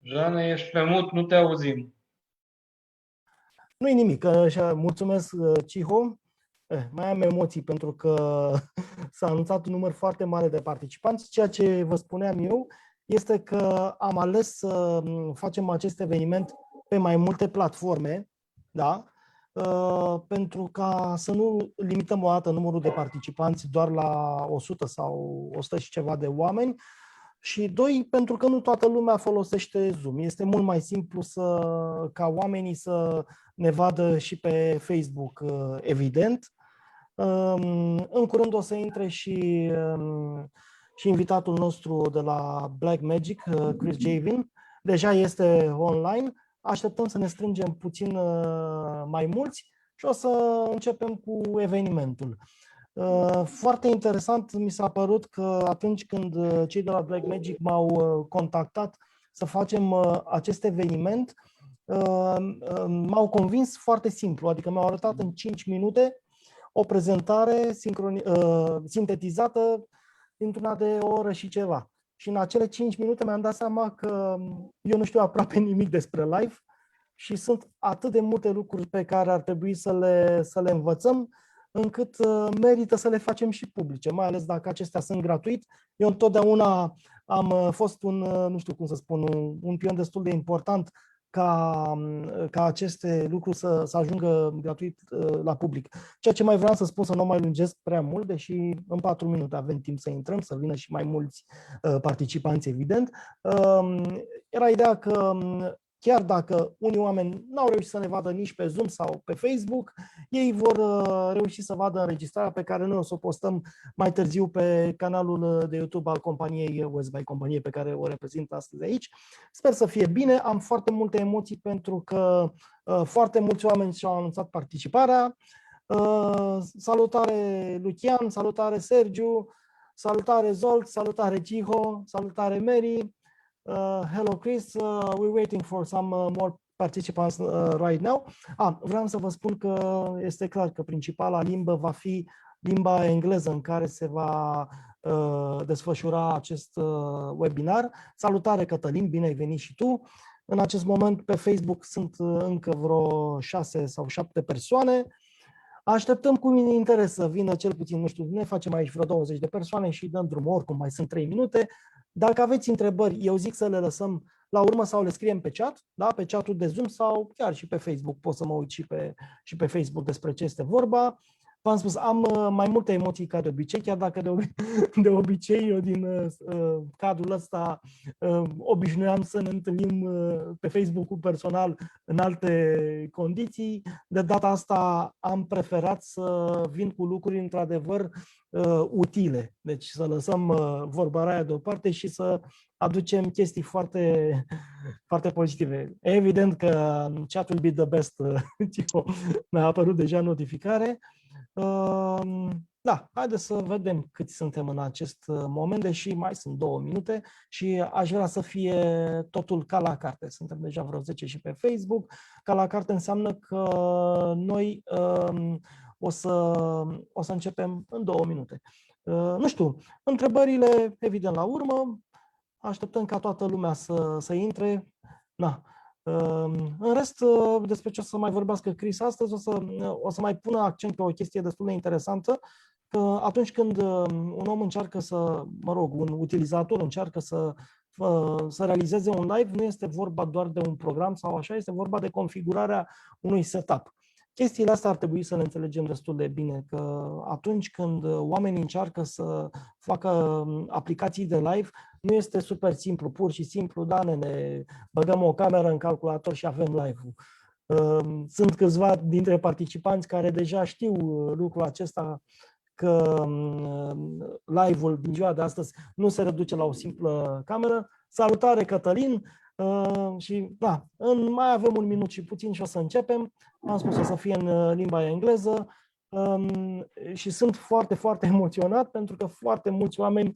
Jane, ești pe mut, nu te auzim. Nu-i nimic, așa, mulțumesc, Ciho. Mai am emoții pentru că s-a anunțat un număr foarte mare de participanți. Ceea ce vă spuneam eu este că am ales să facem acest eveniment pe mai multe platforme, da? Pentru ca să nu limităm o dată numărul de participanți doar la 100 sau 100 și ceva de oameni. Și doi, pentru că nu toată lumea folosește Zoom. Este mult mai simplu ca oamenii să ne vadă și pe Facebook, evident. În curând o să intre și invitatul nostru de la Blackmagic, Chris Javin. Deja este online. Așteptăm să ne strângem puțin mai mulți și o să începem cu evenimentul. Foarte interesant mi s-a părut că atunci când cei de la Blackmagic m-au contactat să facem acest eveniment, m-au convins foarte simplu, adică mi-au arătat în 5 minute o prezentare sintetizată dintr-una de o oră și ceva. Și în acele 5 minute mi-am dat seama că eu nu știu aproape nimic despre live și sunt atât de multe lucruri pe care ar trebui să le învățăm, încât merită să le facem și publice, mai ales dacă acestea sunt gratuit. Eu întotdeauna am fost nu știu cum să spun, un pion destul de important ca aceste lucruri să ajungă gratuit la public. Ceea ce mai vreau să spun, să nu mai lungesc prea mult, deși în 4 minute avem timp să intrăm, să vină și mai mulți participanți, evident. Era ideea că chiar dacă unii oameni n-au reușit să ne vadă nici pe Zoom sau pe Facebook, ei vor reuși să vadă înregistrarea pe care noi o să o postăm mai târziu pe canalul de YouTube al companiei Westby, companie pe care o reprezint astăzi aici. Sper să fie bine, am foarte multe emoții pentru că foarte mulți oameni și-au anunțat participarea. Salutare Lucian, salutare Sergiu, salutare Zolt, salutare Ciho, salutare Mary. Hello Chris, we're waiting for some more participants right now. Vreau să vă spun că este clar că principala limbă va fi limba engleză în care se va desfășura acest webinar. Salutare Cătălin, bine ai venit și tu. În acest moment pe Facebook sunt încă vreo 6 sau 7 persoane. Așteptăm cu interes să vină cel puțin, nu știu, ne facem aici vreo 20 de persoane și dăm drumul, oricum mai sunt 3 minute. Dacă aveți întrebări, eu zic să le lăsăm la urmă sau le scriem pe chat, da? Pe chatul de Zoom sau chiar și pe Facebook. Pot să mă uit și pe Facebook despre ce este vorba. V-am spus, am mai multe emoții ca de obicei, chiar dacă de obicei eu din cadrul ăsta obișnuiam să ne întâlnim pe Facebook-ul personal în alte condiții. De data asta am preferat să vin cu lucruri într-adevăr utile. Deci să lăsăm vorba aia deoparte și să aducem chestii foarte, foarte pozitive. Evident că chat will be the best. Mi-a apărut deja notificare. Da, haideți să vedem câți suntem în acest moment, deși mai sunt 2 minute și aș vrea să fie totul ca la carte. Suntem deja vreo 10 și pe Facebook. Ca la carte înseamnă că noi o să începem în 2 minute. Nu știu, întrebările, evident, la urmă. Așteptăm ca toată lumea să intre. Da. În rest, despre ce o să mai vorbească Chris astăzi, o să mai pună accent pe o chestie destul de interesantă, că atunci când un om încearcă un utilizator încearcă să realizeze un live, nu este vorba doar de un program sau așa, este vorba de configurarea unui setup. Chestiile astea ar trebui să le înțelegem destul de bine, că atunci când oamenii încearcă să facă aplicații de live, nu este super simplu, pur și simplu, da, ne băgăm o cameră în calculator și avem live-ul. Sunt câțiva dintre participanți care deja știu lucrul acesta, că live-ul din ziua de astăzi nu se reduce la o simplă cameră. Salutare, Cătălin! Și da, mai avem 1 minut și puțin și o să începem. Am spus, o să fie în limba engleză. Și sunt foarte, foarte emoționat pentru că foarte mulți oameni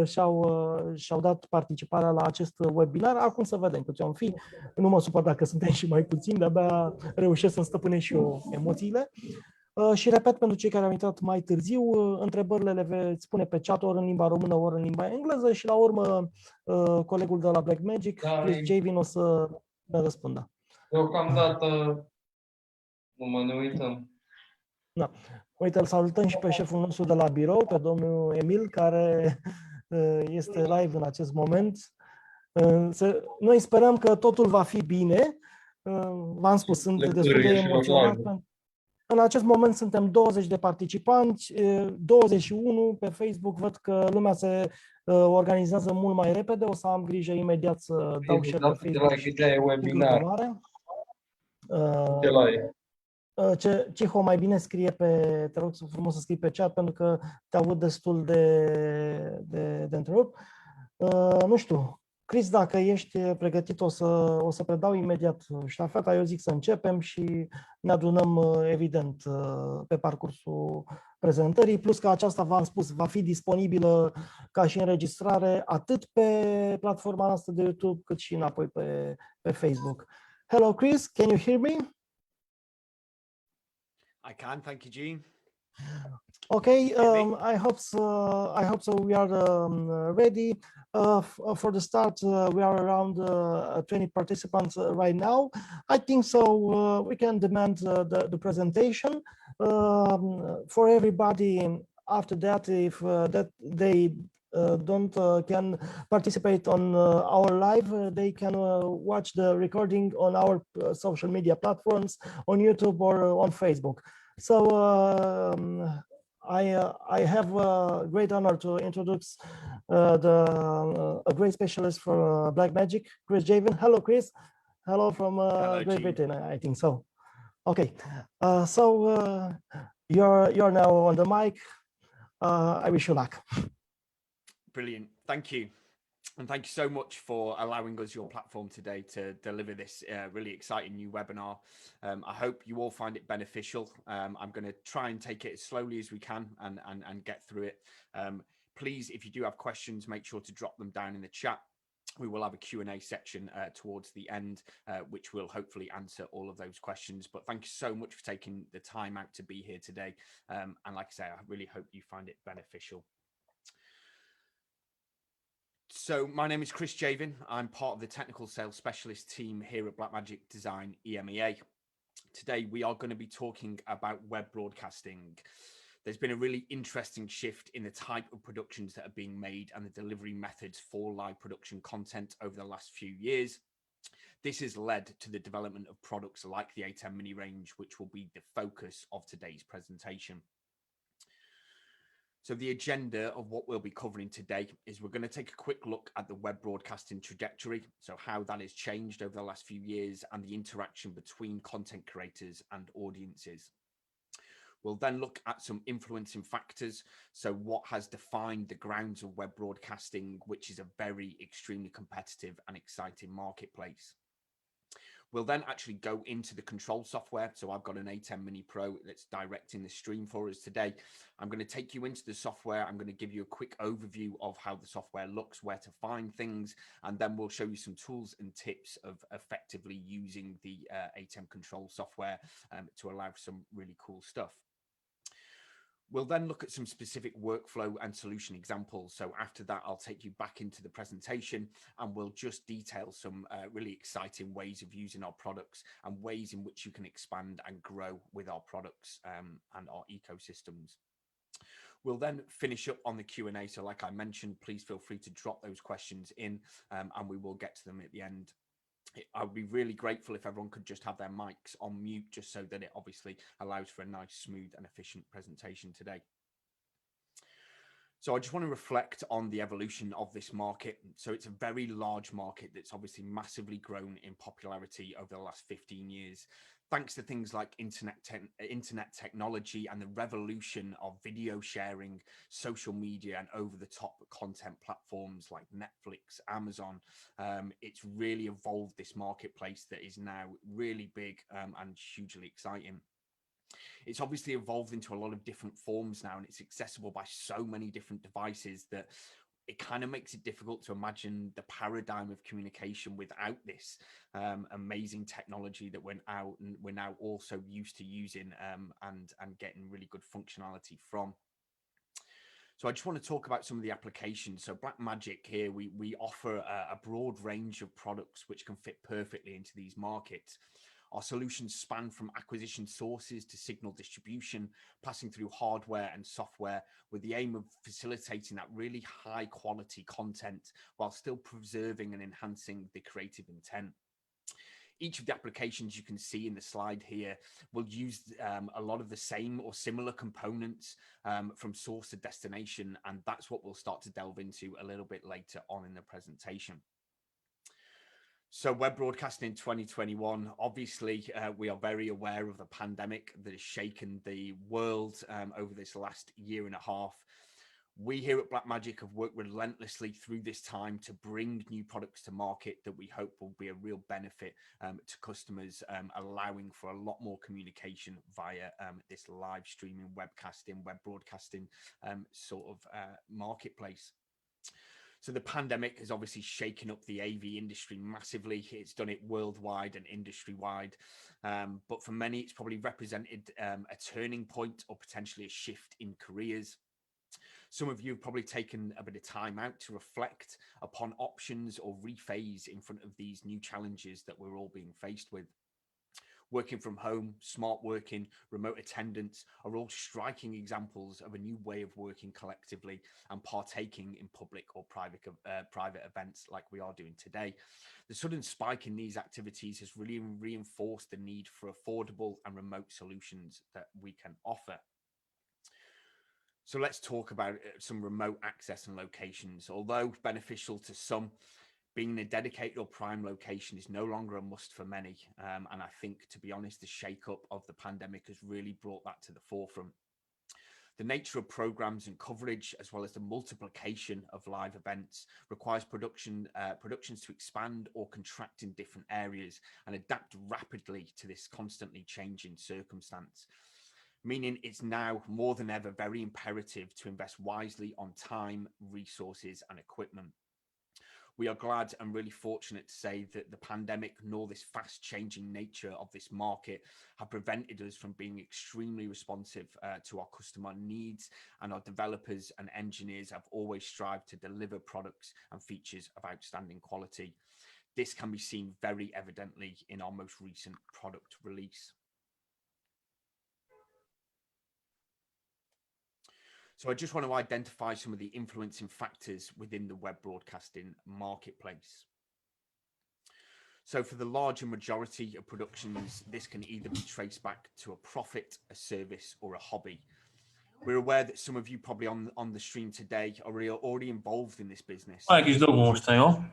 și-au dat participarea la acest webinar. Acum să vedem câți vom fi. Nu mă supăr dacă suntem și mai puțini, de-abia reușesc să-mi stăpânesc și eu emoțiile. Și repet, pentru cei care au intrat mai târziu, întrebările le veți pune pe chat ori în limba română, ori în limba engleză și la urmă colegul de la Blackmagic, Chris Javin, o să ne răspundă. Deocamdată nu ne uităm. Da. Uite, îl salutăm și pe șeful nostru de la birou, pe domnul Emil, care este live în acest moment. Noi sperăm că totul va fi bine. V-am spus, sunt destul de emoționat. În acest moment suntem 20 de participanți, 21 pe Facebook. Văd că lumea se organizează mult mai repede. O să am grijă imediat să dau share pe Facebook și webinar. Ciho, mai bine scrie te rog frumos să scrii pe chat pentru că te aud destul de întrerupt. Nu știu, Chris, dacă ești pregătit, o să predau imediat ștafeta. Eu zic să începem și ne adunăm, evident, pe parcursul prezentării. Plus că aceasta, v-am spus, va fi disponibilă ca și înregistrare atât pe platforma noastră de YouTube, cât și înapoi pe Facebook. Hello, Chris, can you hear me? I can, thank you, Gene. Okay, I hope so. We are ready for the start. We are around 20 participants right now. I think so. We can demand the presentation for everybody. After that, if that they don't can participate on our live, they can watch the recording on our social media platforms, on YouTube or on Facebook. So I have a great honor to introduce a great specialist for Blackmagic, Chris Javin. Hello, Chris. Hello from Great Britain, I think so. Okay, you're now on the mic. I wish you luck. Brilliant, thank you. And thank you so much for allowing us your platform today to deliver this really exciting new webinar. I hope you all find it beneficial. I'm going to try and take it as slowly as we can and get through it. Please, if you do have questions, make sure to drop them down in the chat. We will have a Q&A section towards the end, which will hopefully answer all of those questions. But thank you so much for taking the time out to be here today. And like I say, I really hope you find it beneficial. So my name is Chris Javin. I'm part of the technical sales specialist team here at Blackmagic Design EMEA. Today, we are going to be talking about web broadcasting. There's been a really interesting shift in the type of productions that are being made and the delivery methods for live production content over the last few years. This has led to the development of products like the A10 Mini range, which will be the focus of today's presentation. So the agenda of what we'll be covering today is we're going to take a quick look at the web broadcasting trajectory, so how that has changed over the last few years and the interaction between content creators and audiences. We'll then look at some influencing factors, so what has defined the grounds of web broadcasting, which is a very extremely competitive and exciting marketplace. We'll then actually go into the control software. So I've got an A10 Mini Pro that's directing the stream for us today. I'm going to take you into the software. I'm going to give you a quick overview of how the software looks, where to find things, and then we'll show you some tools and tips of effectively using the A10 control software to allow for some really cool stuff. We'll then look at some specific workflow and solution examples. So after that, I'll take you back into the presentation and we'll just detail some really exciting ways of using our products and ways in which you can expand and grow with our products and our ecosystems. We'll then finish up on the Q&A. So like I mentioned, please feel free to drop those questions in and we will get to them at the end. I would be really grateful if everyone could just have their mics on mute, just so that it obviously allows for a nice, smooth and efficient presentation today. So I just want to reflect on the evolution of this market. So it's a very large market that's obviously massively grown in popularity over the last 15 years, thanks to things like internet technology and the revolution of video sharing, social media and over-the-top content platforms like Netflix, Amazon. It's really evolved this marketplace that is now really big and hugely exciting. It's obviously evolved into a lot of different forms now, and it's accessible by so many different devices that it kind of makes it difficult to imagine the paradigm of communication without this amazing technology that we're now also used to using and getting really good functionality from. So I just want to talk about some of the applications. So Blackmagic here, we offer a broad range of products which can fit perfectly into these markets. Our solutions span from acquisition sources to signal distribution, passing through hardware and software with the aim of facilitating that really high quality content while still preserving and enhancing the creative intent. Each of the applications you can see in the slide here will use a lot of the same or similar components from source to destination, and that's what we'll start to delve into a little bit later on in the presentation. So web broadcasting in 2021, obviously, we are very aware of the pandemic that has shaken the world over this last year and a half. We here at Blackmagic have worked relentlessly through this time to bring new products to market that we hope will be a real benefit to customers, allowing for a lot more communication via this live streaming, webcasting, web broadcasting sort of marketplace. So the pandemic has obviously shaken up the AV industry massively. It's done it worldwide and industry-wide. But for many, it's probably represented a turning point or potentially a shift in careers. Some of you have probably taken a bit of time out to reflect upon options or rephase in front of these new challenges that we're all being faced with. Working from home, smart working, remote attendance are all striking examples of a new way of working collectively and partaking in public or private events like we are doing today. The sudden spike in these activities has really reinforced the need for affordable and remote solutions that we can offer. So let's talk about some remote access and locations. Although beneficial to some, being in a dedicated or prime location is no longer a must for many. And I think, to be honest, the shake-up of the pandemic has really brought that to the forefront. The nature of programs and coverage, as well as the multiplication of live events, requires productions to expand or contract in different areas and adapt rapidly to this constantly changing circumstance. Meaning it's now more than ever very imperative to invest wisely on time, resources, and equipment. We are glad and really fortunate to say that the pandemic nor this fast changing nature of this market have prevented us from being extremely responsive to our customer needs, and our developers and engineers have always strived to deliver products and features of outstanding quality. This can be seen very evidently in our most recent product release. So I just want to identify some of the influencing factors within the web broadcasting marketplace. So for the larger majority of productions, this can either be traced back to a profit, a service, or a hobby. We're aware that some of you probably on the stream today are already involved in this business. Jakiś dołącz tego.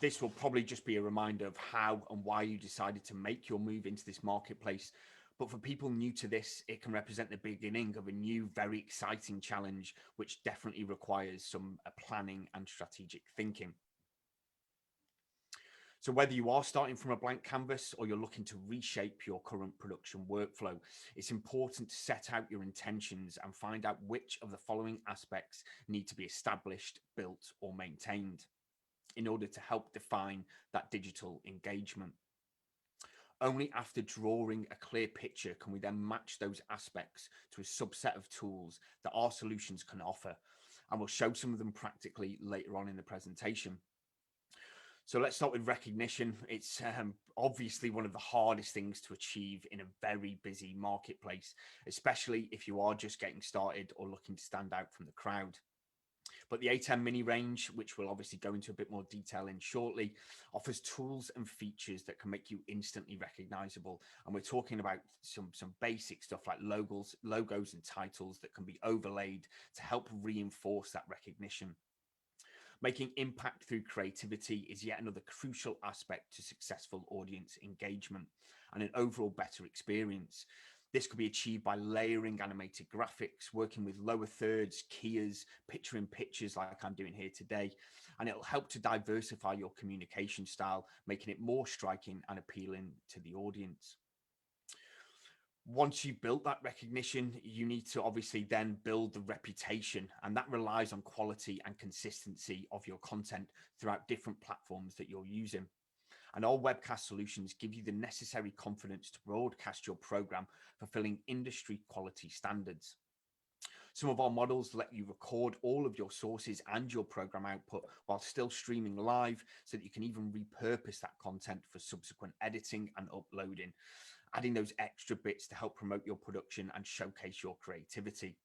This will probably just be a reminder of how and why you decided to make your move into this marketplace. But for people new to this, it can represent the beginning of a new, very exciting challenge, which definitely requires some planning and strategic thinking. So whether you are starting from a blank canvas or you're looking to reshape your current production workflow, it's important to set out your intentions and find out which of the following aspects need to be established, built, or maintained in order to help define that digital engagement. Only after drawing a clear picture can we then match those aspects to a subset of tools that our solutions can offer. And we'll show some of them practically later on in the presentation. So let's start with recognition. It's obviously one of the hardest things to achieve in a very busy marketplace, especially if you are just getting started or looking to stand out from the crowd. But the A10 Mini range, which we'll obviously go into a bit more detail in shortly, offers tools and features that can make you instantly recognizable. And we're talking about some basic stuff like logos and titles that can be overlaid to help reinforce that recognition. Making impact through creativity is yet another crucial aspect to successful audience engagement and an overall better experience. This could be achieved by layering animated graphics, working with lower thirds, keyers, picture-in-pictures like I'm doing here today, and it'll help to diversify your communication style, making it more striking and appealing to the audience. Once you've built that recognition, you need to obviously then build the reputation, and that relies on quality and consistency of your content throughout different platforms that you're using. And our webcast solutions give you the necessary confidence to broadcast your program, fulfilling industry quality standards. Some of our models let you record all of your sources and your program output while still streaming live, so that you can even repurpose that content for subsequent editing and uploading, adding those extra bits to help promote your production and showcase your creativity.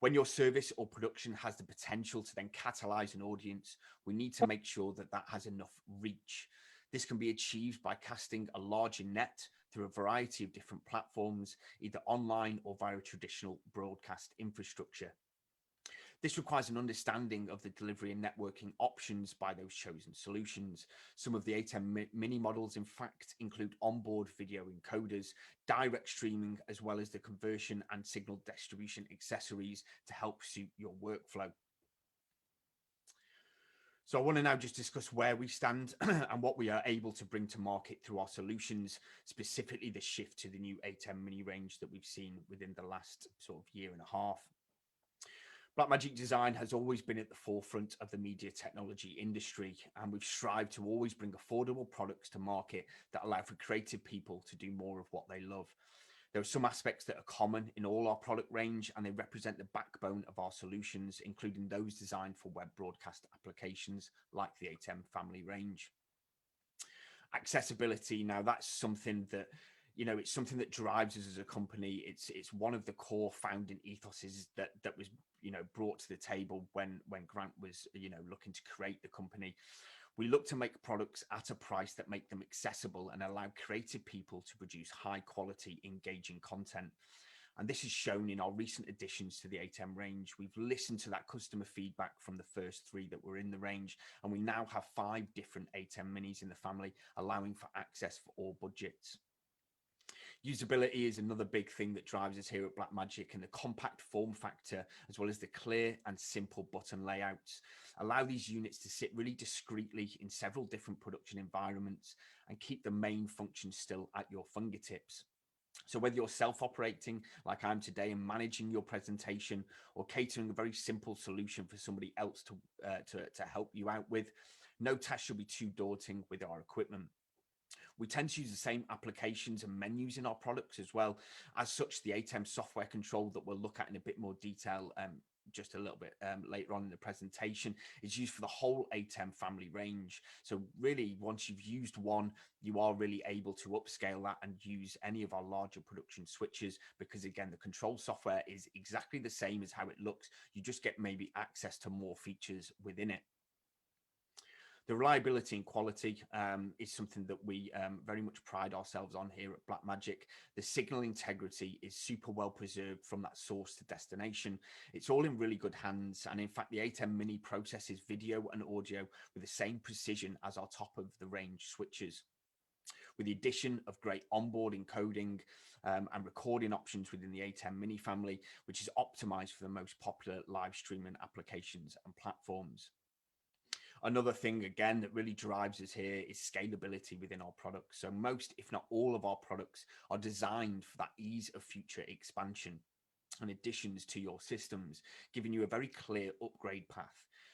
When your service or production has the potential to then catalyze an audience, we need to make sure that that has enough reach. This can be achieved by casting a larger net through a variety of different platforms, either online or via traditional broadcast infrastructure. This requires an understanding of the delivery and networking options by those chosen solutions. Some of the A10 Mini models, in fact, include onboard video encoders, direct streaming, as well as the conversion and signal distribution accessories to help suit your workflow. So I want to now just discuss where we stand and what we are able to bring to market through our solutions, specifically the shift to the new A10 Mini range that we've seen within the last sort of year and a half. Blackmagic Design has always been at the forefront of the media technology industry, and we've strived to always bring affordable products to market that allow for creative people to do more of what they love. There are some aspects that are common in all our product range, and they represent the backbone of our solutions, including those designed for web broadcast applications like the A10 family range. Accessibility, now that's something that, you know, it's something that drives us as a company. It's one of the core founding ethoses that was, you know, brought to the table when Grant was, you know, looking to create the company. We look to make products at a price that make them accessible and allow creative people to produce high quality, engaging content. And this is shown in our recent additions to the A10 range. We've listened to that customer feedback from the first 3 that were in the range, and we now have 5 different A10 Minis in the family, allowing for access for all budgets. Usability is another big thing that drives us here at Blackmagic, and the compact form factor, as well as the clear and simple button layouts, allow these units to sit really discreetly in several different production environments and keep the main function still at your fingertips. So whether you're self-operating like I'm today and managing your presentation, or catering a very simple solution for somebody else to help you out with, no task should be too daunting with our equipment. We tend to use the same applications and menus in our products as well. As such, the ATEM software control that we'll look at in a bit more detail just a little bit later on in the presentation is used for the whole ATEM family range. So really, once you've used one, you are really able to upscale that and use any of our larger production switches, because again, the control software is exactly the same as how it looks. You just get maybe access to more features within it. The reliability and quality is something that we very much pride ourselves on here at Blackmagic. The signal integrity is super well preserved from that source to destination. It's all in really good hands. And in fact, the ATEM Mini processes video and audio with the same precision as our top of the range switches. With the addition of great onboard encoding and recording options within the ATEM Mini family, which is optimized for the most popular live streaming applications and platforms. Another thing, again, that really drives us here is scalability within our products. So most, if not all of our products are designed for that ease of future expansion and additions to your systems, giving you a very clear upgrade path.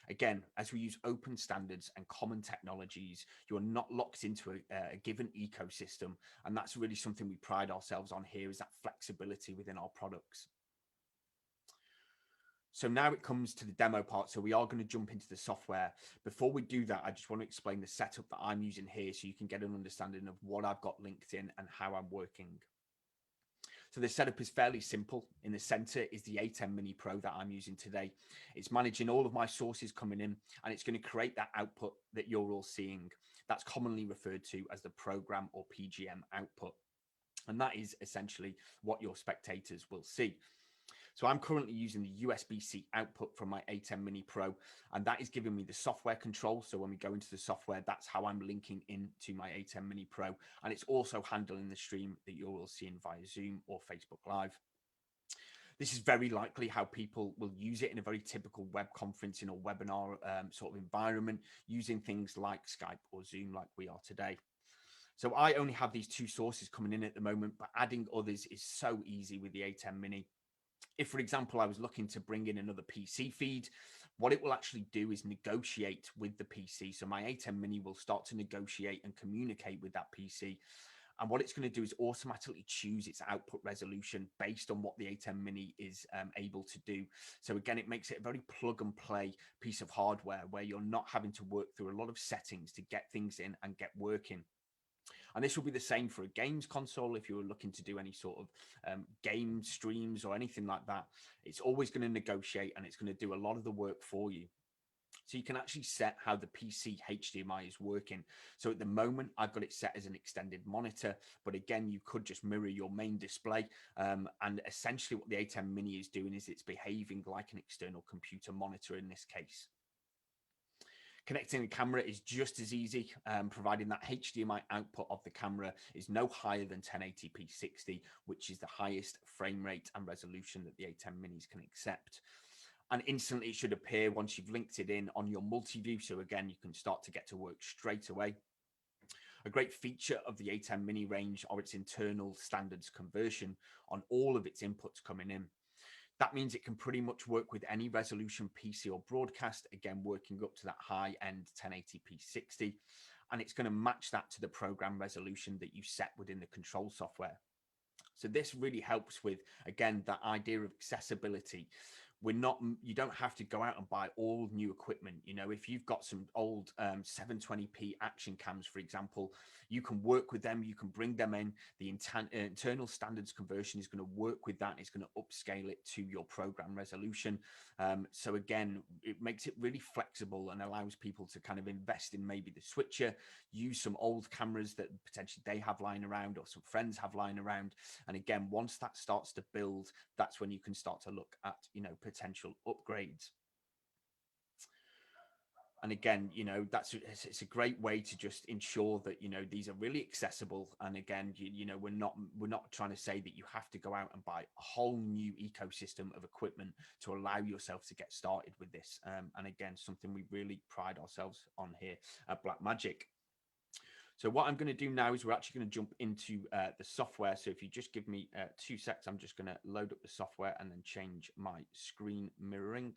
Again, as we use open standards and common technologies, you're not locked into a given ecosystem. And that's really something we pride ourselves on here, is that flexibility within our products. So now it comes to the demo part. So we are going to jump into the software. Before we do that, I just want to explain the setup that I'm using here so you can get an understanding of what I've got linked in and how I'm working. So the setup is fairly simple. In the center is the ATEM Mini Pro that I'm using today. It's managing all of my sources coming in, and it's going to create that output that you're all seeing. That's commonly referred to as the program or PGM output. And that is essentially what your spectators will see. So I'm currently using the USB-C output from my ATEM Mini Pro, and that is giving me the software control. So when we go into the software, that's how I'm linking into my ATEM Mini Pro. And it's also handling the stream that you're all seeing via Zoom or Facebook Live. This is very likely how people will use it in a very typical web conferencing or webinar sort of environment, using things like Skype or Zoom like we are today. So I only have these two sources coming in at the moment, but adding others is so easy with the ATEM Mini. If, for example, I was looking to bring in another PC feed, what it will actually do is negotiate with the PC. So my ATEM Mini will start to negotiate and communicate with that PC. And what it's going to do is automatically choose its output resolution based on what the ATEM Mini is able to do. So again, it makes it a very plug and play piece of hardware where you're not having to work through a lot of settings to get things in and get working. And this will be the same for a games console. If you're looking to do any sort of game streams or anything like that, it's always going to negotiate and it's going to do a lot of the work for you. So you can actually set how the PC HDMI is working. So at the moment, I've got it set as an extended monitor, but again, you could just mirror your main display. And essentially what the ATEM Mini is doing is it's behaving like an external computer monitor in this case. Connecting the camera is just as easy, providing that HDMI output of the camera is no higher than 1080p 60, which is the highest frame rate and resolution that the ATEM Minis can accept. And instantly it should appear once you've linked it in on your multi-view. So again, you can start to get to work straight away. A great feature of the ATEM Mini range are its internal standards conversion on all of its inputs coming in. That means it can pretty much work with any resolution PC or broadcast, again, working up to that high-end 1080p 60. And it's going to match that to the program resolution that you set within the control software. So this really helps with, again, that idea of accessibility. You don't have to go out and buy all new equipment. You know, if you've got some old 720p action cams, for example, you can work with them, you can bring them in. The internal standards conversion is going to work with that. It's going to upscale it to your program resolution. So again, it makes it really flexible and allows people to kind of invest in maybe the switcher, use some old cameras that potentially they have lying around or some friends have lying around. And again, once that starts to build, that's when you can start to look at, you know, potential upgrades. And again, you know, it's a great way to just ensure that, you know, these are really accessible. And again, you know, we're not trying to say that you have to go out and buy a whole new ecosystem of equipment to allow yourself to get started with this. And again, something we really pride ourselves on here at Blackmagic. So what I'm going to do now is we're actually going to jump into the software. So if you just give me 2 seconds, I'm just going to load up the software and then change my screen mirroring.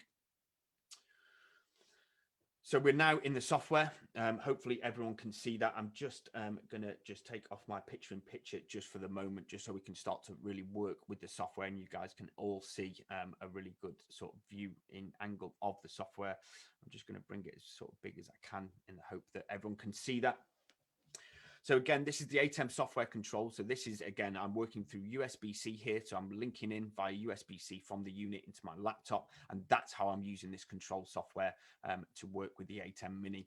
So we're now in the software. Hopefully everyone can see that. I'm just going to just take off my picture in picture just for the moment, just so we can start to really work with the software and you guys can all see a really good sort of view in angle of the software. I'm just going to bring it as sort of big as I can in the hope that everyone can see that. So again, this is the ATEM software control. So this is, again, I'm working through USB-C here. So I'm linking in via USB-C from the unit into my laptop. And that's how I'm using this control software to work with the ATEM Mini.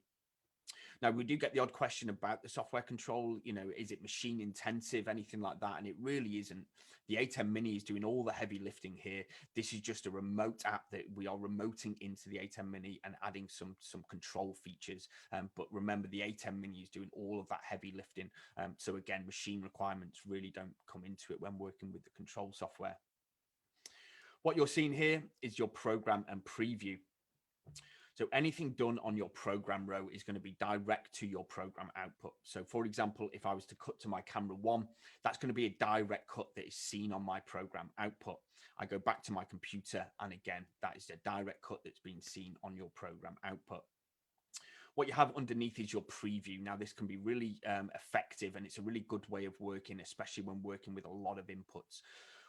Now, we do get the odd question about the software control, you know, is it machine intensive, anything like that? And it really isn't. The ATEM Mini is doing all the heavy lifting here. This is just a remote app that we are remoting into the ATEM Mini and adding some control features. But remember, the ATEM Mini is doing all of that heavy lifting. So again, machine requirements really don't come into it when working with the control software. What you're seeing here is your program and preview. So anything done on your program row is going to be direct to your program output. So for example, if I was to cut to my camera 1, that's going to be a direct cut that is seen on my program output. I go back to my computer and again, that is a direct cut that's being seen on your program output. What you have underneath is your preview. Now, this can be really effective and it's a really good way of working, especially when working with a lot of inputs.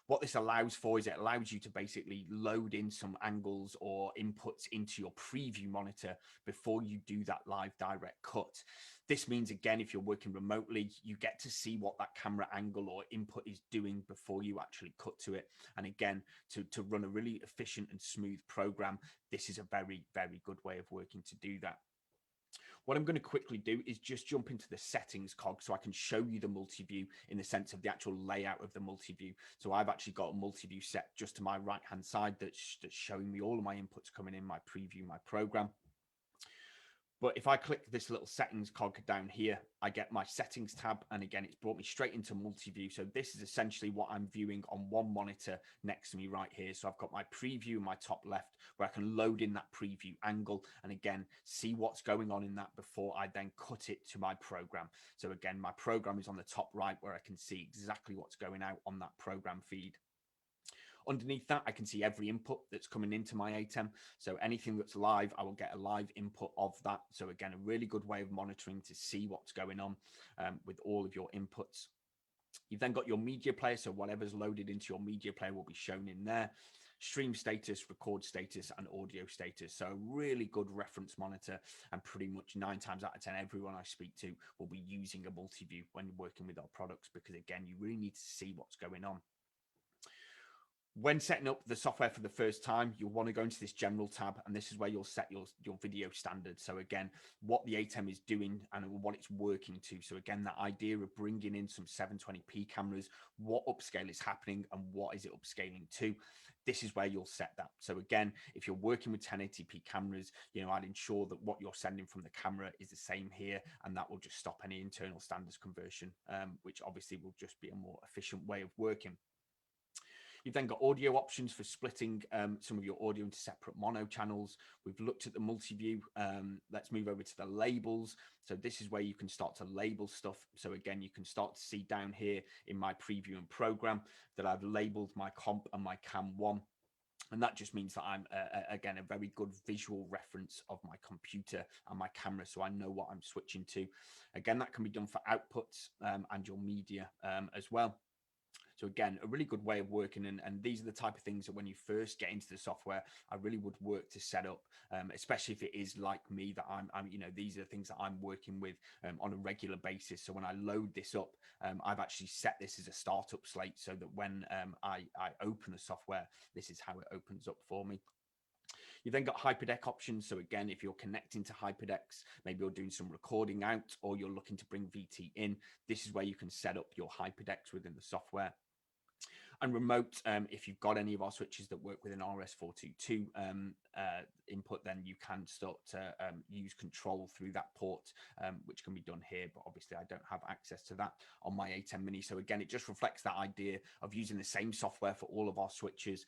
What this allows for is it allows you to basically load in some angles or inputs into your preview monitor before you do that live direct cut. This means, again, if you're working remotely, you get to see what that camera angle or input is doing before you actually cut to it. And again, to run a really efficient and smooth program, this is a very, very good way of working to do that. What I'm going to quickly do is just jump into the settings cog so I can show you the multi-view in the sense of the actual layout of the multi-view. So I've actually got a multi-view set just to my right-hand side that's showing me all of my inputs coming in my preview, my program. But if I click this little settings cog down here, I get my settings tab. And again, it's brought me straight into multi-view. So this is essentially what I'm viewing on one monitor next to me right here. So I've got my preview in my top left where I can load in that preview angle and again, see what's going on in that before I then cut it to my program. So again, my program is on the top right where I can see exactly what's going out on that program feed. Underneath that, I can see every input that's coming into my ATEM. So anything that's live, I will get a live input of that. So again, a really good way of monitoring to see what's going on with all of your inputs. You've then got your media player. So whatever's loaded into your media player will be shown in there. Stream status, record status, and audio status. So a really good reference monitor. And pretty much 9 times out of 10, everyone I speak to will be using a multi-view when working with our products, because again, you really need to see what's going on. When setting up the software for the first time, you'll want to go into this general tab, and this is where you'll set your video standard. So again, what the ATEM is doing and what it's working to. So again, that idea of bringing in some 720p cameras, what upscale is happening and what is it upscaling to? This is where you'll set that. So again, if you're working with 1080p cameras, you know, I'd ensure that what you're sending from the camera is the same here, and that will just stop any internal standards conversion, which obviously will just be a more efficient way of working. You've then got audio options for splitting some of your audio into separate mono channels. We've looked at the multi-view. Let's move over to the labels. So this is where you can start to label stuff. So again, you can start to see down here in my preview and program that I've labeled my comp and my cam 1. And that just means that I'm, again, a very good visual reference of my computer and my camera, so I know what I'm switching to. Again, that can be done for outputs and your media as well. So again, a really good way of working. And these are the type of things that when you first get into the software, I really would work to set up, especially if it is like me, that I'm you know, these are the things that I'm working with on a regular basis. So when I load this up, I've actually set this as a startup slate so that when I open the software, this is how it opens up for me. You've then got HyperDeck options. So again, if you're connecting to HyperDecks, maybe you're doing some recording out or you're looking to bring VT in, this is where you can set up your HyperDecks within the software. And remote, if you've got any of our switches that work with an RS422 input, then you can start to use control through that port, which can be done here. But obviously, I don't have access to that on my A10 Mini. So again, it just reflects that idea of using the same software for all of our switches,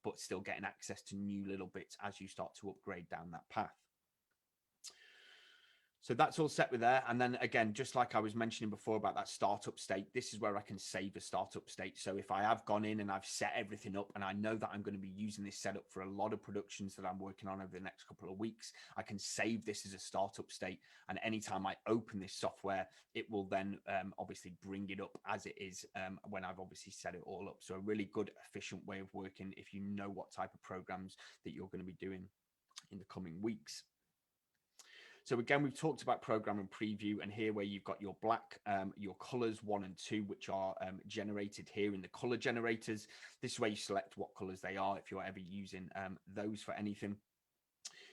but still getting access to new little bits as you start to upgrade down that path. So that's all set with there. And then again, just like I was mentioning before about that startup state, this is where I can save a startup state. So if I have gone in and I've set everything up and I know that I'm going to be using this setup for a lot of productions that I'm working on over the next couple of weeks, I can save this as a startup state. And anytime I open this software, it will then obviously bring it up as it is when I've obviously set it all up. So a really good, efficient way of working if you know what type of programs that you're going to be doing in the coming weeks. So again, we've talked about programming preview, and here where you've got your black, your colors 1 and 2, which are generated here in the color generators. This is where you select what colors they are if you're ever using those for anything.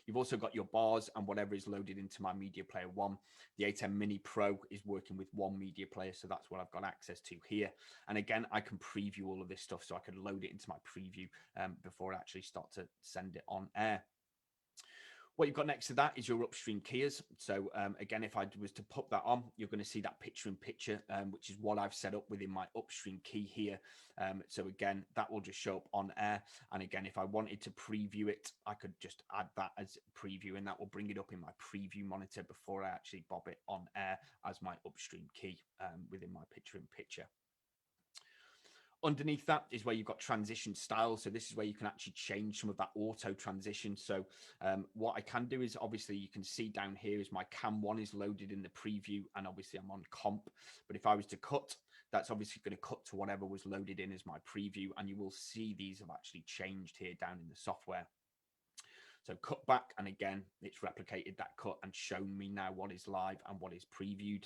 You've also got your bars and whatever is loaded into my media player 1. The A10 Mini Pro is working with 1 media player, so that's what I've got access to here. And again, I can preview all of this stuff, so I can load it into my preview before I actually start to send it on air. What you've got next to that is your upstream keys. So again, if I was to put that on, you're going to see that picture-in-picture, which is what I've set up within my upstream key here. So again, that will just show up on air. And again, if I wanted to preview it, I could just add that as preview, and that will bring it up in my preview monitor before I actually bob it on air as my upstream key within my picture-in-picture. Underneath that is where you've got transition style. So this is where you can actually change some of that auto transition. So what I can do is obviously you can see down here is my cam 1 is loaded in the preview, and obviously I'm on comp. But if I was to cut, that's obviously going to cut to whatever was loaded in as my preview. And you will see these have actually changed here down in the software. So cut back, and again, it's replicated that cut and shown me now what is live and what is previewed.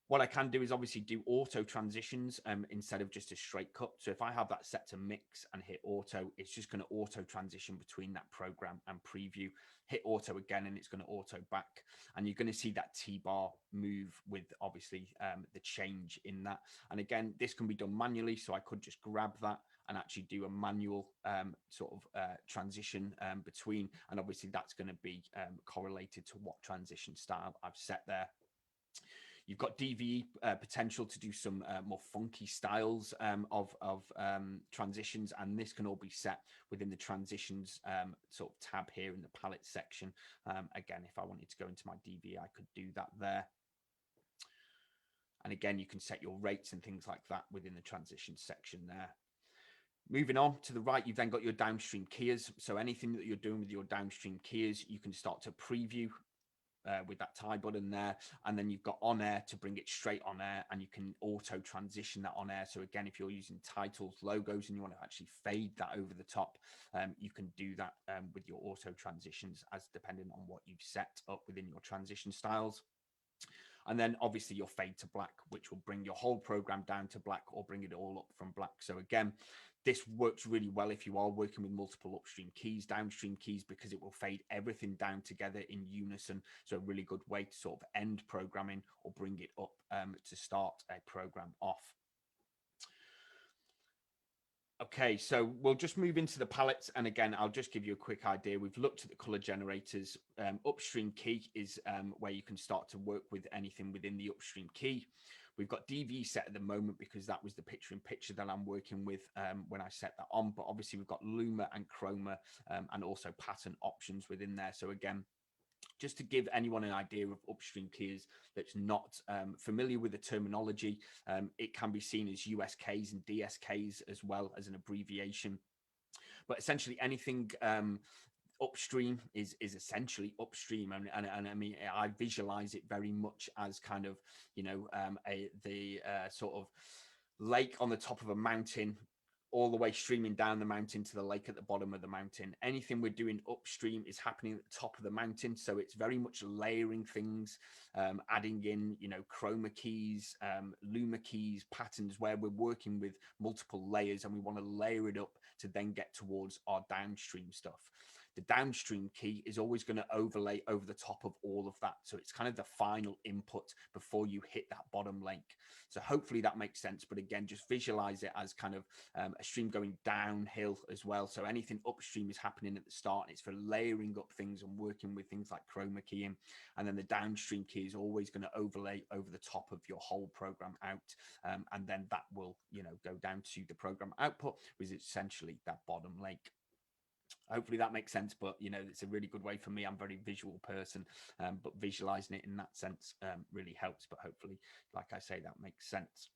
What I can do is obviously do auto transitions instead of just a straight cut. So if I have that set to mix and hit auto, it's just going to auto transition between that program and preview. Hit auto again, and it's going to auto back. And you're going to see that T-bar move with obviously the change in that. And again, this can be done manually. So I could just grab that and actually do a manual transition between. And obviously that's going to be correlated to what transition style I've set there. You've got DVE potential to do some more funky styles of transitions, and this can all be set within the transitions sort of tab here in the palette section. Again, if I wanted to go into my DVE, I could do that there. And again, you can set your rates and things like that within the transition section there. Moving on to the right, you've then got your downstream keys. So anything that you're doing with your downstream keys, you can start to preview with that tie button there, and then you've got on air to bring it straight on air, and you can auto transition that on air. So again, if you're using titles, logos, and you want to actually fade that over the top, you can do that with your auto transitions as depending on what you've set up within your transition styles. And then obviously your fade to black, which will bring your whole program down to black or bring it all up from black. So again, this works really well if you are working with multiple upstream keys, downstream keys, because it will fade everything down together in unison. So a really good way to sort of end programming or bring it up to start a program off. Okay, so we'll just move into the palettes. And again, I'll just give you a quick idea. We've looked at the color generators. Upstream key is where you can start to work with anything within the upstream key. We've got DV set at the moment because that was the picture-in-picture that I'm working with when I set that on. But obviously we've got Luma and Chroma and also pattern options within there. So again, just to give anyone an idea of upstream keys that's not familiar with the terminology, it can be seen as USKs and DSKs as well as an abbreviation. But essentially anything upstream is essentially upstream, and I mean I visualize it very much as kind of, you know, the sort of lake on the top of a mountain, all the way streaming down the mountain to the lake at the bottom of the mountain. Anything we're doing upstream is happening at the top of the mountain. So it's very much layering things, adding in, you know, chroma keys, Luma keys, patterns, where we're working with multiple layers and we want to layer it up to then get towards our downstream stuff. The downstream key is always going to overlay over the top of all of that. So it's kind of the final input before you hit that bottom link. So hopefully that makes sense. But again, just visualize it as kind of a stream going downhill as well. So anything upstream is happening at the start. And it's for layering up things and working with things like chroma keying. And then the downstream key is always going to overlay over the top of your whole program out. And then that will, go down to the program output, which is essentially that bottom link. Hopefully that makes sense, but it's a really good way for me. I'm a very visual person, but visualizing it in that sense really helps. But hopefully, like I say, that makes sense.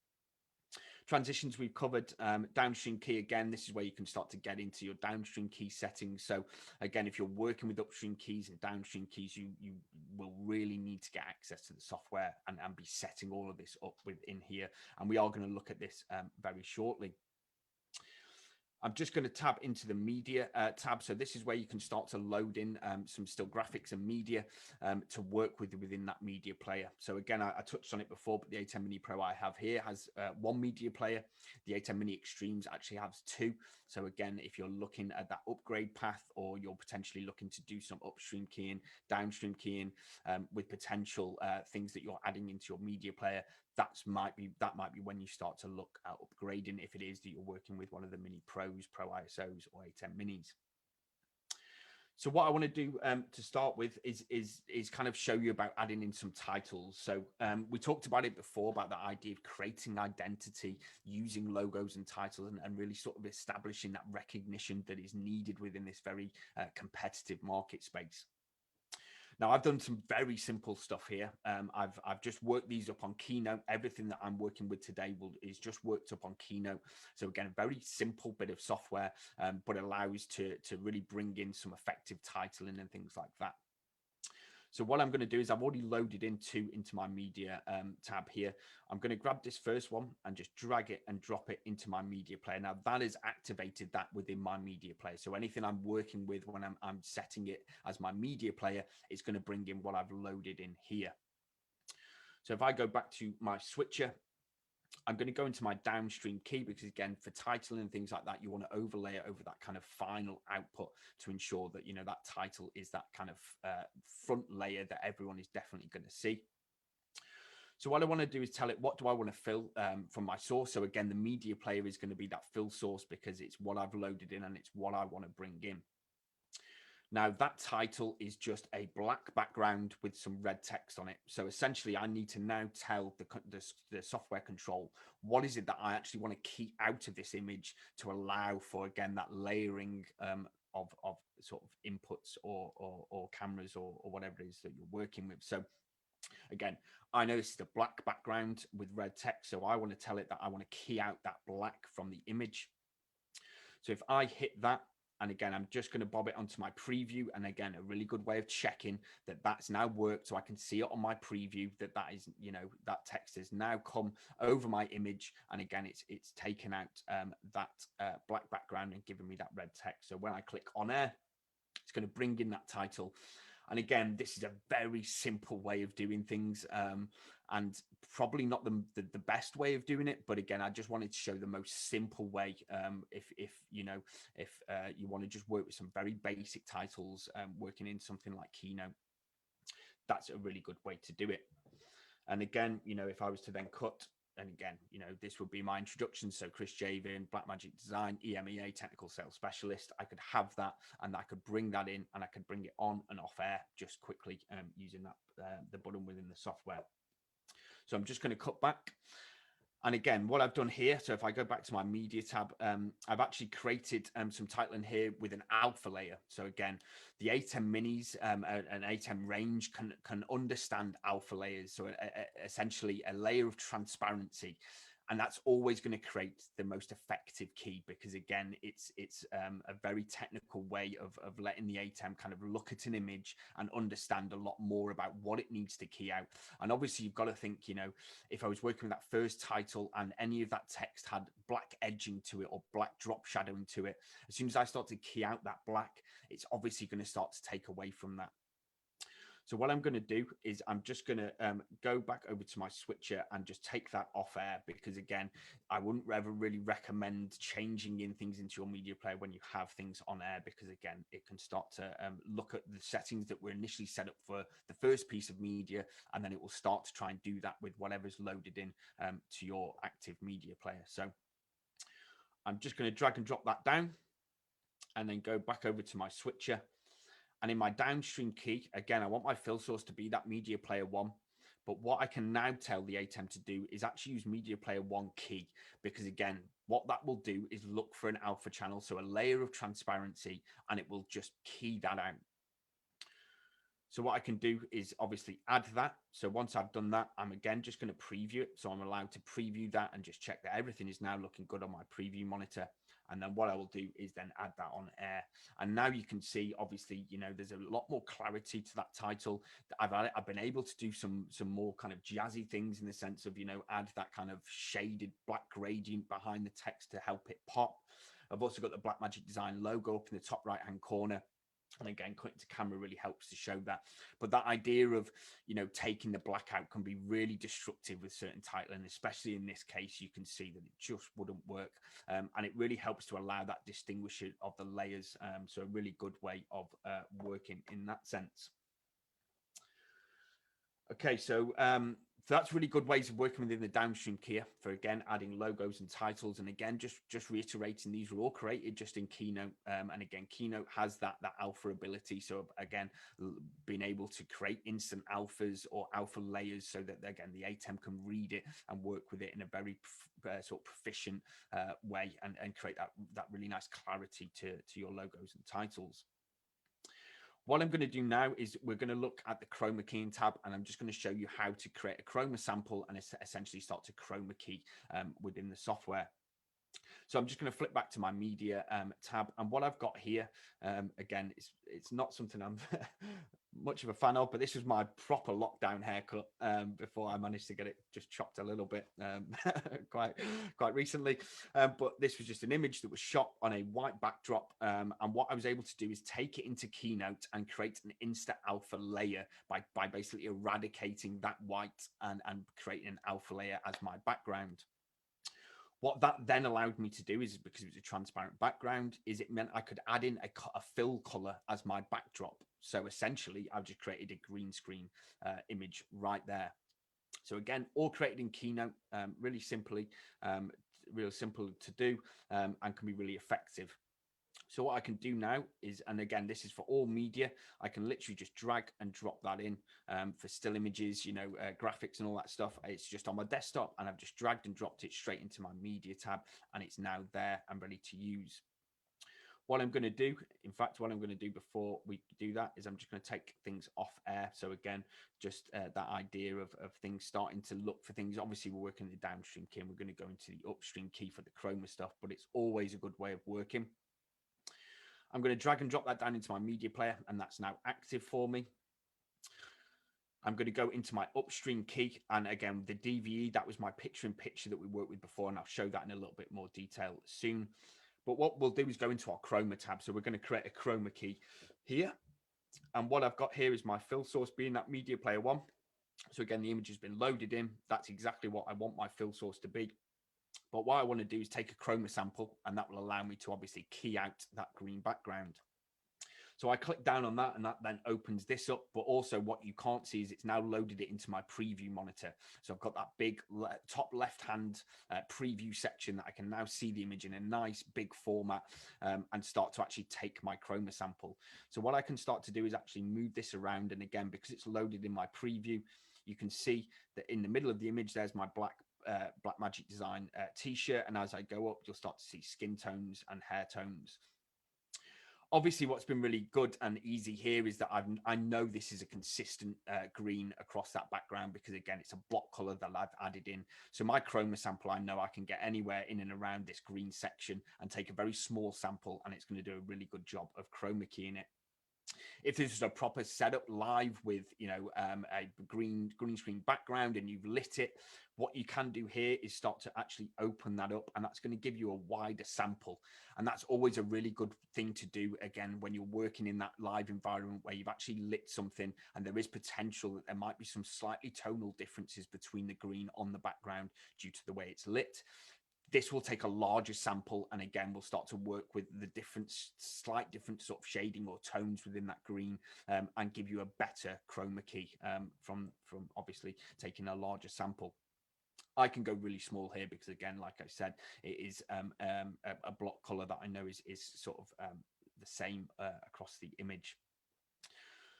Transitions we've covered. Downstream key, again, this is where you can start to get into your downstream key settings. So again, if you're working with upstream keys and downstream keys, you will really need to get access to the software and be setting all of this up within here. And we are going to look at this very shortly. I'm just going to tab into the media tab. So this is where you can start to load in some still graphics and media to work with within that media player. So again, I touched on it before, but the A10 Mini Pro I have here has one media player. The A10 Mini Extremes actually has two. So again, if you're looking at that upgrade path, or you're potentially looking to do some upstream keying, downstream keying with potential things that you're adding into your media player, that might be when you start to look at upgrading, if it is that you're working with one of the Mini Pros, Pro ISOs, or A10 Minis. So what I want to do to start with is kind of show you about adding in some titles. So we talked about it before, about the idea of creating identity using logos and titles, and really sort of establishing that recognition that is needed within this very competitive market space. Now, I've done some very simple stuff here. I've just worked these up on Keynote. Everything that I'm working with today is just worked up on Keynote. So again, a very simple bit of software, but allows to really bring in some effective titling and things like that. So what I'm going to do is I've already loaded into my media tab here. I'm going to grab this first one and just drag it and drop it into my media player. Now that has activated that within my media player. So anything I'm working with when I'm setting it as my media player, it's going to bring in what I've loaded in here. So if I go back to my switcher, I'm going to go into my downstream key, because again, for titling and things like that, you want to overlay it over that kind of final output to ensure that, that title is that kind of front layer that everyone is definitely going to see. So what I want to do is tell it, what do I want to fill from my source? So again, the media player is going to be that fill source, because it's what I've loaded in and it's what I want to bring in. Now that title is just a black background with some red text on it. So essentially I need to now tell the software control, what is it that I actually want to key out of this image to allow for, again, that layering of sort of inputs or cameras or whatever it is that you're working with. So again, I know this is the black background with red text. So I want to tell it that I want to key out that black from the image. So if I hit that, and again, I'm just going to bob it onto my preview. And again, a really good way of checking that that's now worked. So I can see it on my preview that is, that text has now come over my image. And again, it's taken out that black background and given me that red text. So when I click on air, it's going to bring in that title. And again, this is a very simple way of doing things, and probably not the best way of doing it. But again, I just wanted to show the most simple way. If you want to just work with some very basic titles, working in something like Keynote, that's a really good way to do it. And again, if I was to then cut, and again, this would be my introduction. So Chris Javin, Blackmagic Design, EMEA, Technical Sales Specialist. I could have that, and I could bring that in, and I could bring it on and off air just quickly using that the button within the software. So I'm just going to cut back. And again, what I've done here, so if I go back to my media tab, I've actually created some titling here with an alpha layer. So again, the A10 minis and A10 range can understand alpha layers. So essentially a layer of transparency. And that's always going to create the most effective key, because again, it's a very technical way of letting the A10 kind of look at an image and understand a lot more about what it needs to key out. And obviously you've got to think, if I was working with that first title and any of that text had black edging to it or black drop shadowing to it, as soon as I start to key out that black, it's obviously going to start to take away from that. So what I'm going to do is I'm just going to go back over to my switcher and just take that off air, because again, I wouldn't ever really recommend changing in things into your media player when you have things on air, because again, it can start to look at the settings that were initially set up for the first piece of media, and then it will start to try and do that with whatever's loaded in to your active media player. So I'm just going to drag and drop that down and then go back over to my switcher. And in my downstream key, again, I want my fill source to be that media player 1. But what I can now tell the ATEM to do is actually use media player 1 key, because again, what that will do is look for an alpha channel, so a layer of transparency, and it will just key that out. So what I can do is obviously add that. So once I've done that, I'm again just going to preview it. So I'm allowed to preview that and just check that everything is now looking good on my preview monitor. And then what I will do is then add that on air. And now you can see, obviously, you know, there's a lot more clarity to that title. I've been able to do some more kind of jazzy things, in the sense of, you know, add that kind of shaded black gradient behind the text to help it pop. I've also got the Blackmagic Design logo up in the top right-hand corner. And again, cutting to camera really helps to show that. But that idea of, you know, taking the black out can be really destructive with certain title. And especially in this case, you can see that it just wouldn't work. And it really helps to allow that distinguishing of the layers. So a really good way of working in that sense. Okay, so that's really good ways of working within the downstream key for, again, adding logos and titles. And again, just reiterating, these were all created just in Keynote. And again, Keynote has that alpha ability. So again, being able to create instant alphas or alpha layers, so that again, the ATEM can read it and work with it in a very sort of proficient way, and create that really nice clarity to your logos and titles. What I'm going to do now is we're going to look at the chroma keying tab, and I'm just going to show you how to create a chroma sample and essentially start to chroma key within the software. So I'm just going to flip back to my media tab, and what I've got here, again, it's not something I'm much of a fan of, but this was my proper lockdown haircut before I managed to get it just chopped a little bit quite recently. But this was just an image that was shot on a white backdrop, and what I was able to do is take it into Keynote and create an Insta Alpha layer by basically eradicating that white and creating an alpha layer as my background. What that then allowed me to do is, because it was a transparent background, is it meant I could add in a fill color as my backdrop. So essentially, I've just created a green screen image right there. So again, all created in Keynote, really simply, real simple to do, and can be really effective. So what I can do now is, and again, this is for all media, I can literally just drag and drop that in for still images, you know, graphics and all that stuff. It's just on my desktop, and I've just dragged and dropped it straight into my media tab, and it's now there and ready to use. What I'm going to do, in fact, what I'm going to do before we do that is I'm just going to take things off air. So again, just that idea of things starting to look for things. Obviously, we're working the downstream key, and we're going to go into the upstream key for the chroma stuff, but it's always a good way of working. I'm going to drag and drop that down into my media player, and that's now active for me. I'm going to go into my upstream key, and again, the DVE, that was my picture-in-picture that we worked with before, and I'll show that in a little bit more detail soon. But what we'll do is go into our chroma tab. So we're going to create a chroma key here. And what I've got here is my fill source being that media player 1. So again, the image has been loaded in. That's exactly what I want my fill source to be. But what I want to do is take a chroma sample, and that will allow me to obviously key out that green background. So I click down on that, and that then opens this up. But also what you can't see is it's now loaded it into my preview monitor. So I've got that big top left-hand preview section that I can now see the image in a nice big format and start to actually take my chroma sample. So what I can start to do is actually move this around. And again, because it's loaded in my preview, you can see that in the middle of the image, there's my Blackmagic Design t-shirt. And as I go up, you'll start to see skin tones and hair tones. Obviously, what's been really good and easy here is that I know this is a consistent green across that background, because again, it's a block color that I've added in. So my chroma sample, I know I can get anywhere in and around this green section and take a very small sample, and it's going to do a really good job of chroma keying it. If this is a proper setup live with, you know, a green screen background and you've lit it, what you can do here is start to actually open that up, and that's going to give you a wider sample. And that's always a really good thing to do, again, when you're working in that live environment where you've actually lit something and there is potential that there might be some slightly tonal differences between the green on the background due to the way it's lit. This will take a larger sample, and again, we'll start to work with the slight different sort of shading or tones within that green, and give you a better chroma key from obviously taking a larger sample. I can go really small here because, again, like I said, it is a block color that I know is sort of the same across the image.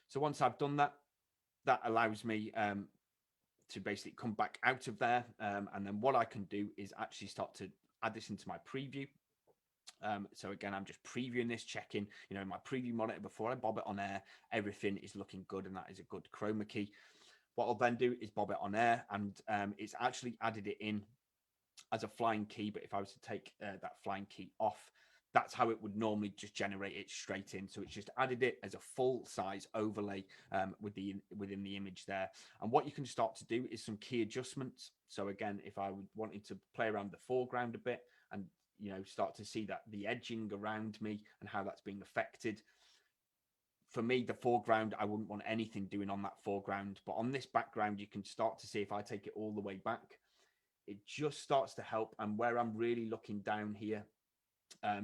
So once I've done that, that allows me to basically come back out of there. And then what I can do is actually start to add this into my preview. So again, I'm just previewing this, checking, you know, my preview monitor before I bob it on air, everything is looking good, and that is a good chroma key. What I'll then do is bob it on air, and it's actually added it in as a flying key. But if I was to take that flying key off, that's how it would normally just generate it straight in. So it's just added it as a full size overlay within the image there. And what you can start to do is some key adjustments. So again, if I wanted to play around the foreground a bit and, you know, start to see that the edging around me and how that's being affected. For me, the foreground, I wouldn't want anything doing on that foreground. But on this background, you can start to see, if I take it all the way back, it just starts to help. And where I'm really looking down here,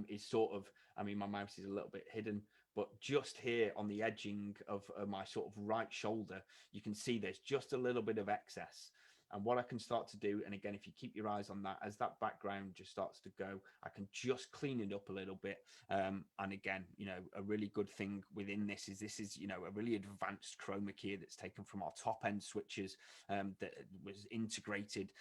is sort of, I mean, my mouse is a little bit hidden, but just here on the edging of my sort of right shoulder, you can see there's just a little bit of excess. And what I can start to do, and again, if you keep your eyes on that, as that background just starts to go, I can just clean it up a little bit. And again, you know, a really good thing within this is, you know, a really advanced chroma key that's taken from our top end switches, that was integrated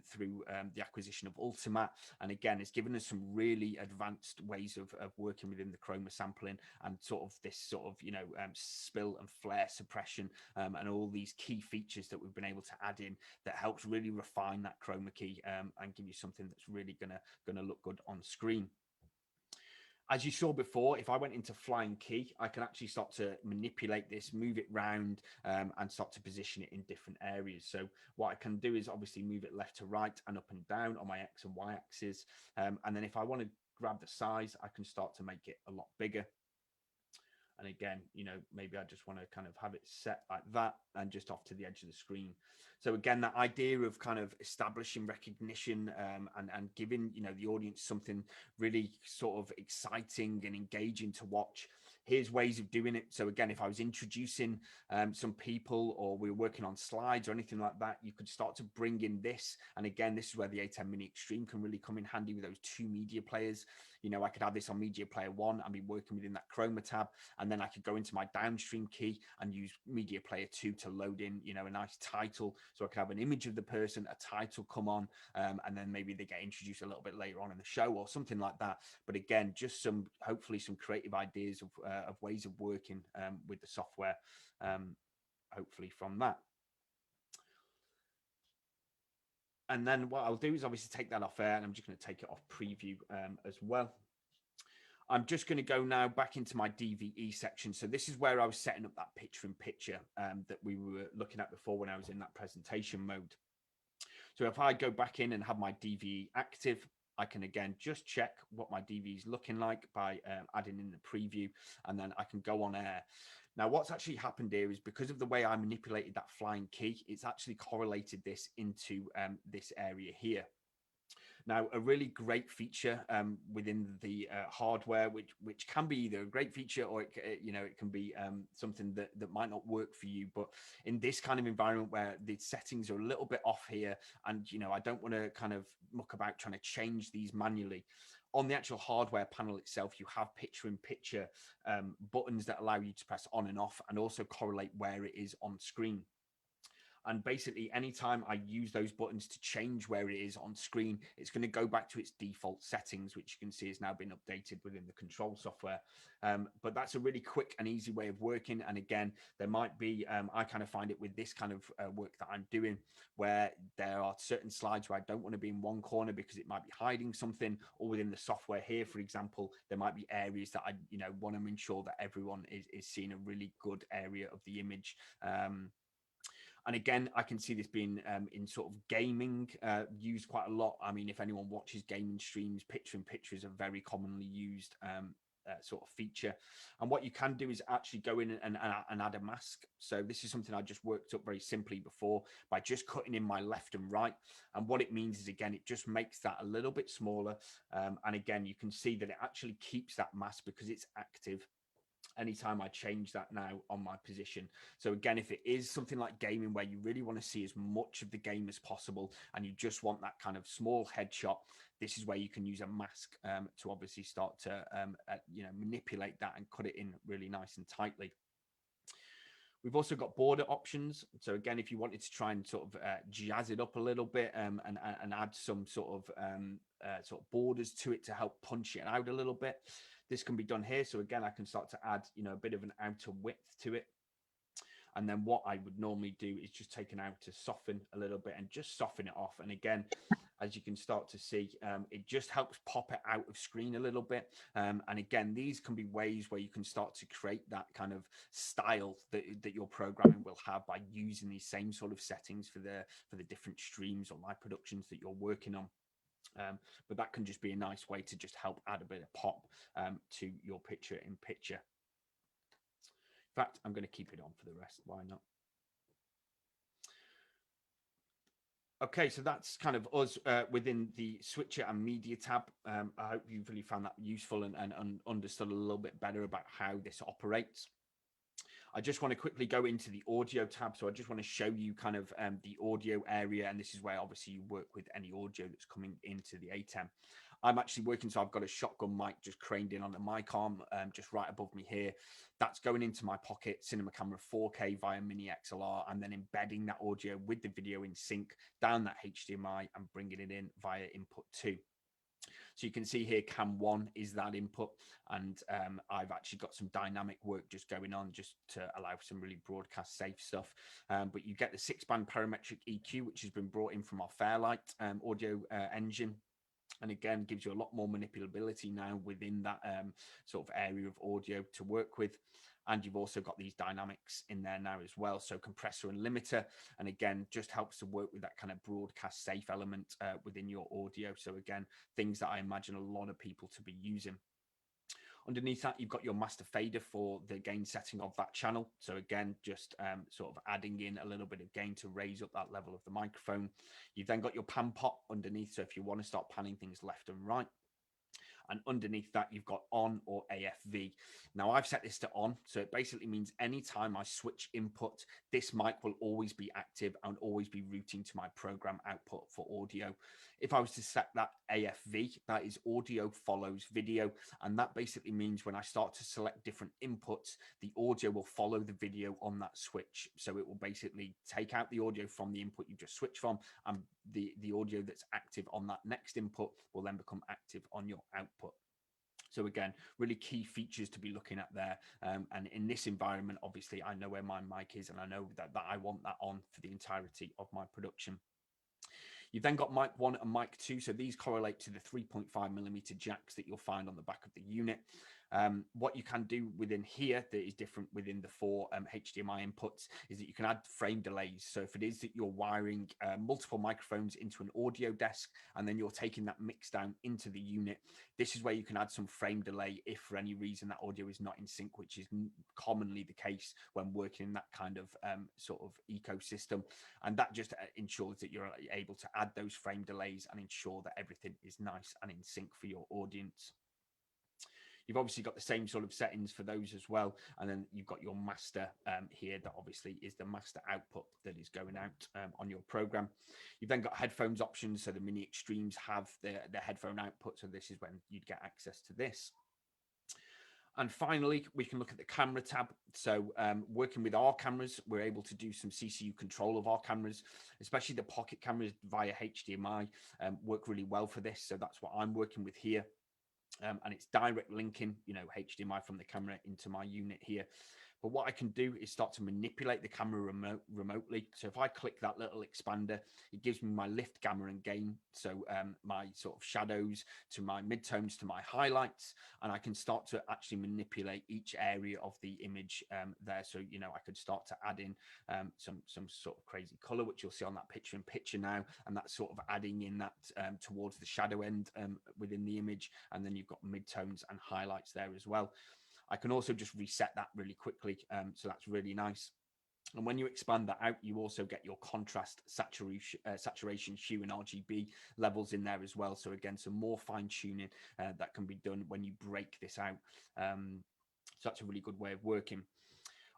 through the acquisition of Ultimat. And again, it's given us some really advanced ways of working within the chroma sampling and sort of this sort of, you know, spill and flare suppression, and all these key features that we've been able to add in that helps really refine that chroma key, and give you something that's really gonna look good on screen. As you saw before, if I went into flying key, I can actually start to manipulate this, move it round, and start to position it in different areas. So what I can do is obviously move it left to right and up and down on my X and Y axis. And then if I want to grab the size, I can start to make it a lot bigger. And again, you know, maybe I just want to kind of have it set like that and just off to the edge of the screen. So again, that idea of kind of establishing recognition, and giving, you know, the audience something really sort of exciting and engaging to watch. Here's ways of doing it. So again, if I was introducing some people, or we were working on slides or anything like that, you could start to bring in this. And again, this is where the A10 Mini Extreme can really come in handy with those two media players. You know, I could have this on media player 1 and be working within that chroma tab, and then I could go into my downstream key and use media player 2 to load in, you know, a nice title. So I could have an image of the person, a title come on, and then maybe they get introduced a little bit later on in the show or something like that. But again, just hopefully some creative ideas of ways of working with the software, hopefully from that. And then what I'll do is obviously take that off air, and I'm just going to take it off preview as well. I'm just going to go now back into my DVE section. So this is where I was setting up that picture-in-picture that we were looking at before when I was in that presentation mode. So if I go back in and have my DVE active, I can again just check what my DVE is looking like by adding in the preview, and then I can go on air. Now, what's actually happened here is because of the way I manipulated that flying key, it's actually correlated this into this area here. Now, a really great feature within the hardware, which can be either a great feature or it can be something that might not work for you. But in this kind of environment where the settings are a little bit off here, and I don't want to kind of muck about trying to change these manually. On the actual hardware panel itself, you have picture-in-picture buttons that allow you to press on and off, and also correlate where it is on screen. And basically, anytime I use those buttons to change where it is on screen, it's going to go back to its default settings, which you can see has now been updated within the control software. But that's a really quick and easy way of working. And again, there might be, I kind of find it with this kind of work that I'm doing, where there are certain slides where I don't want to be in one corner because it might be hiding something, or within the software here, for example, there might be areas that I, want to ensure that everyone is seeing a really good area of the image. And again, I can see this being in sort of gaming used quite a lot. I mean, if anyone watches gaming streams, picture-in-picture is a very commonly used sort of feature. And what you can do is actually go in and add a mask. So this is something I just worked up very simply before by just cutting in my left and right. And what it means is, again, it just makes that a little bit smaller. And again, you can see that it actually keeps that mask because it's active anytime I change that now on my position. So again, if it is something like gaming where you really want to see as much of the game as possible and you just want that kind of small headshot, this is where you can use a mask to obviously start to manipulate that and cut it in really nice and tightly. We've also got border options. So again, if you wanted to try and sort of jazz it up a little bit and add some sort of borders to it to help punch it out a little bit, this can be done here. So again, I can start to add, a bit of an outer width to it. And then what I would normally do is just take an outer soften a little bit and just soften it off. And again, as you can start to see, it just helps pop it out of screen a little bit. And again, these can be ways where you can start to create that kind of style that your programming will have by using these same sort of settings for the different streams or live productions that you're working on. But that can just be a nice way to just help add a bit of pop to your picture in picture. In fact, I'm going to keep it on for the rest. Why not? Okay, so that's kind of us within the switcher and media tab. I hope you've really found that useful and understood a little bit better about how this operates. I just want to quickly go into the audio tab. So I just want to show you kind of the audio area. And this is where obviously you work with any audio that's coming into the ATEM. I'm actually working, so I've got a shotgun mic just craned in on the mic arm, just right above me here. That's going into my pocket cinema camera 4K via mini XLR, and then embedding that audio with the video in sync down that HDMI and bringing it in via input 2. So you can see here, cam 1 is that input, and I've actually got some dynamic work just going on just to allow some really broadcast safe stuff. But you get the 6-band parametric EQ, which has been brought in from our Fairlight audio engine. And again, gives you a lot more manipulability now within that sort of area of audio to work with. And you've also got these dynamics in there now as well. So compressor and limiter, and again, just helps to work with that kind of broadcast safe element within your audio. So again, things that I imagine a lot of people to be using. Underneath that, you've got your master fader for the gain setting of that channel. So again, just sort of adding in a little bit of gain to raise up that level of the microphone. You've then got your pan pot underneath. So if you want to start panning things left and right. And underneath that, you've got on or AFV. Now, I've set this to on. So it basically means anytime I switch input, this mic will always be active and always be routing to my program output for audio. If I was to set that AFV, that is audio follows video. And that basically means when I start to select different inputs, the audio will follow the video on that switch. So it will basically take out the audio from the input you just switched from, and the audio that's active on that next input will then become active on your output. So again, really key features to be looking at there. And in this environment, obviously, I know where my mic is, and I know that I want that on for the entirety of my production. You've then got mic 1 and mic 2. So these correlate to the 3.5mm jacks that you'll find on the back of the unit. What you can do within here that is different within the 4 HDMI inputs is that you can add frame delays. So if it is that you're wiring multiple microphones into an audio desk and then you're taking that mix down into the unit, this is where you can add some frame delay if for any reason that audio is not in sync, which is commonly the case when working in that kind of sort of ecosystem. And that just ensures that you're able to add those frame delays and ensure that everything is nice and in sync for your audience. You've obviously got the same sort of settings for those as well. And then you've got your master here that obviously is the master output that is going out on your program. You've then got headphones options. So the mini extremes have the headphone output. So this is when you'd get access to this. And finally, we can look at the camera tab. So working with our cameras, we're able to do some CCU control of our cameras, especially the pocket cameras via HDMI work really well for this. So that's what I'm working with here. And it's direct linking, HDMI from the camera into my unit here. But what I can do is start to manipulate the camera remotely. So if I click that little expander, it gives me my lift, gamma, and gain. So my sort of shadows to my midtones to my highlights, and I can start to actually manipulate each area of the image there. So I could start to add in some sort of crazy color, which you'll see on that picture in picture now, and that's sort of adding in that towards the shadow end within the image, and then you've got midtones and highlights there as well. I can also just reset that really quickly. So that's really nice. And when you expand that out, you also get your contrast, saturation, hue, and RGB levels in there as well. So again, some more fine tuning that can be done when you break this out. So that's a really good way of working.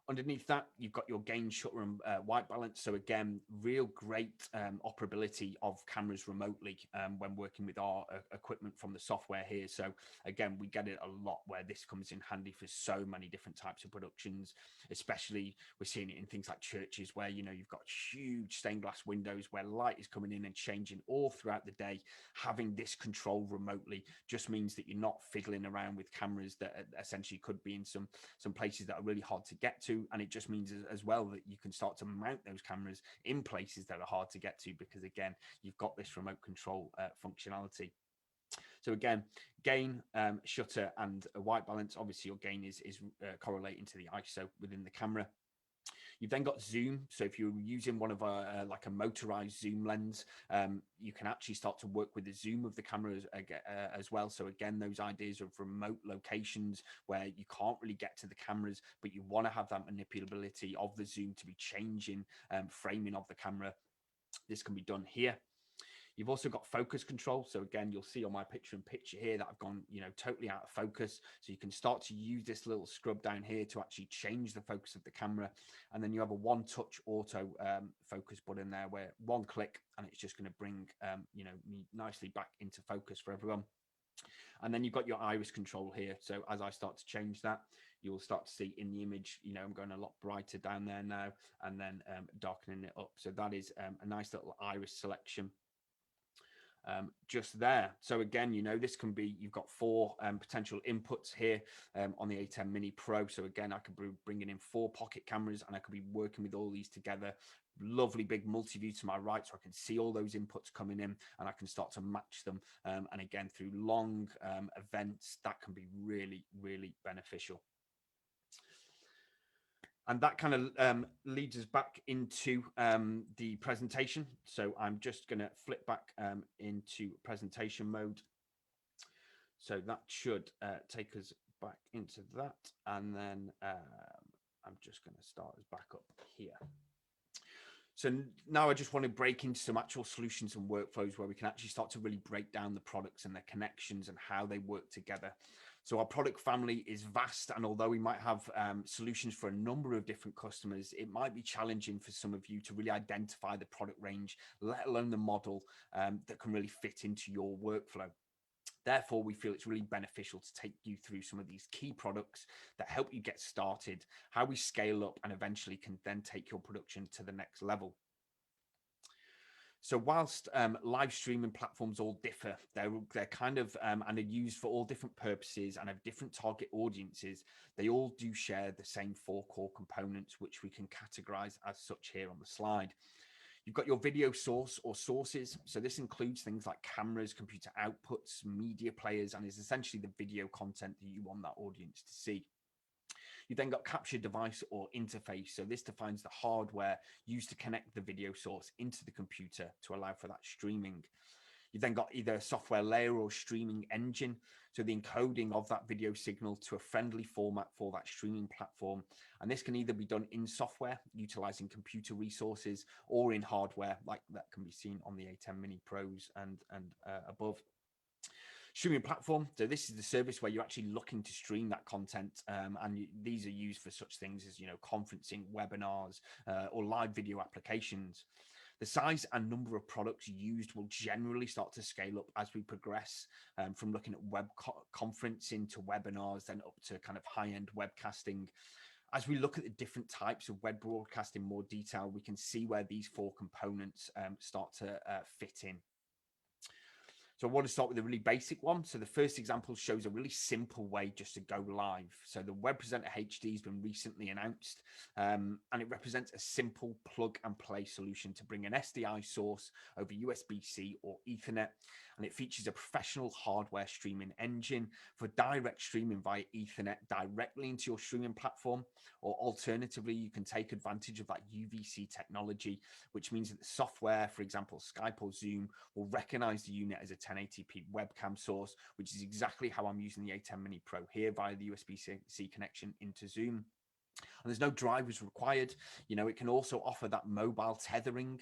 Underneath that, you've got your gain, shutter, and white balance. So again, real great operability of cameras remotely when working with our equipment from the software here. So again, we get it a lot where this comes in handy for so many different types of productions, especially we're seeing it in things like churches where, you've got huge stained glass windows where light is coming in and changing all throughout the day. Having this control remotely just means that you're not fiddling around with cameras that essentially could be in some places that are really hard to get to. And it just means as well that you can start to mount those cameras in places that are hard to get to, because again, you've got this remote control functionality. So again, gain, shutter, and white balance. Obviously your gain is correlating to the ISO within the camera. You've then got zoom. So if you're using one of a like a motorized zoom lens, you can actually start to work with the zoom of the camera as well. So again, those ideas of remote locations where you can't really get to the cameras, but you want to have that manipulability of the zoom to be changing framing of the camera. This can be done here. You've also got focus control. So again, you'll see on my picture in picture here that I've gone, totally out of focus. So you can start to use this little scrub down here to actually change the focus of the camera. And then you have a one-touch auto focus button there where one click and it's just going to bring, me nicely back into focus for everyone. And then you've got your iris control here. So as I start to change that, you'll start to see in the image, I'm going a lot brighter down there now, and then darkening it up. So that is a nice little iris selection. Just there. So again, this can be, you've got 4 potential inputs here on the A10 Mini Pro. So again, I could be bringing in 4 pocket cameras and I could be working with all these together. Lovely big multi-view to my right, so I can see all those inputs coming in and I can start to match them. And again, through long events, that can be really, really beneficial. And that kind of leads us back into the presentation. So I'm just going to flip back into presentation mode. So that should take us back into that. And then I'm just going to start us back up here. So now I just want to break into some actual solutions and workflows where we can actually start to really break down the products and their connections and how they work together. So our product family is vast, and although we might have solutions for a number of different customers, it might be challenging for some of you to really identify the product range, let alone the model that can really fit into your workflow. Therefore, we feel it's really beneficial to take you through some of these key products that help you get started, how we scale up, and eventually can then take your production to the next level. So whilst live streaming platforms all differ, they're kind of and are used for all different purposes and have different target audiences, they all do share the same 4 core components, which we can categorize as such here on the slide. You've got your video source or sources. So this includes things like cameras, computer outputs, media players, and is essentially the video content that you want that audience to see. You then got capture device or interface. So this defines the hardware used to connect the video source into the computer to allow for that streaming. You then got either a software layer or streaming engine. So the encoding of that video signal to a friendly format for that streaming platform. And this can either be done in software, utilizing computer resources, or in hardware, like that can be seen on the A10 Mini Pros and above. Streaming platform. So this is the service where you're actually looking to stream that content, and these are used for such things as conferencing, webinars, or live video applications. The size and number of products used will generally start to scale up as we progress, from looking at web conferencing to webinars, then up to kind of high-end webcasting. As we look at the different types of web broadcast in more detail, we can see where these four components start to fit in. So I want to start with a really basic one. So the first example shows a really simple way just to go live. So the Web Presenter HD has been recently announced, and it represents a simple plug and play solution to bring an SDI source over USB-C or Ethernet. And it features a professional hardware streaming engine for direct streaming via Ethernet directly into your streaming platform, or alternatively, you can take advantage of that UVC technology, which means that the software, for example, Skype or Zoom, will recognize the unit as a 1080p webcam source, which is exactly how I'm using the A10 Mini Pro here via the USB-C connection into Zoom. And there's no drivers required. You know, it can also offer that mobile tethering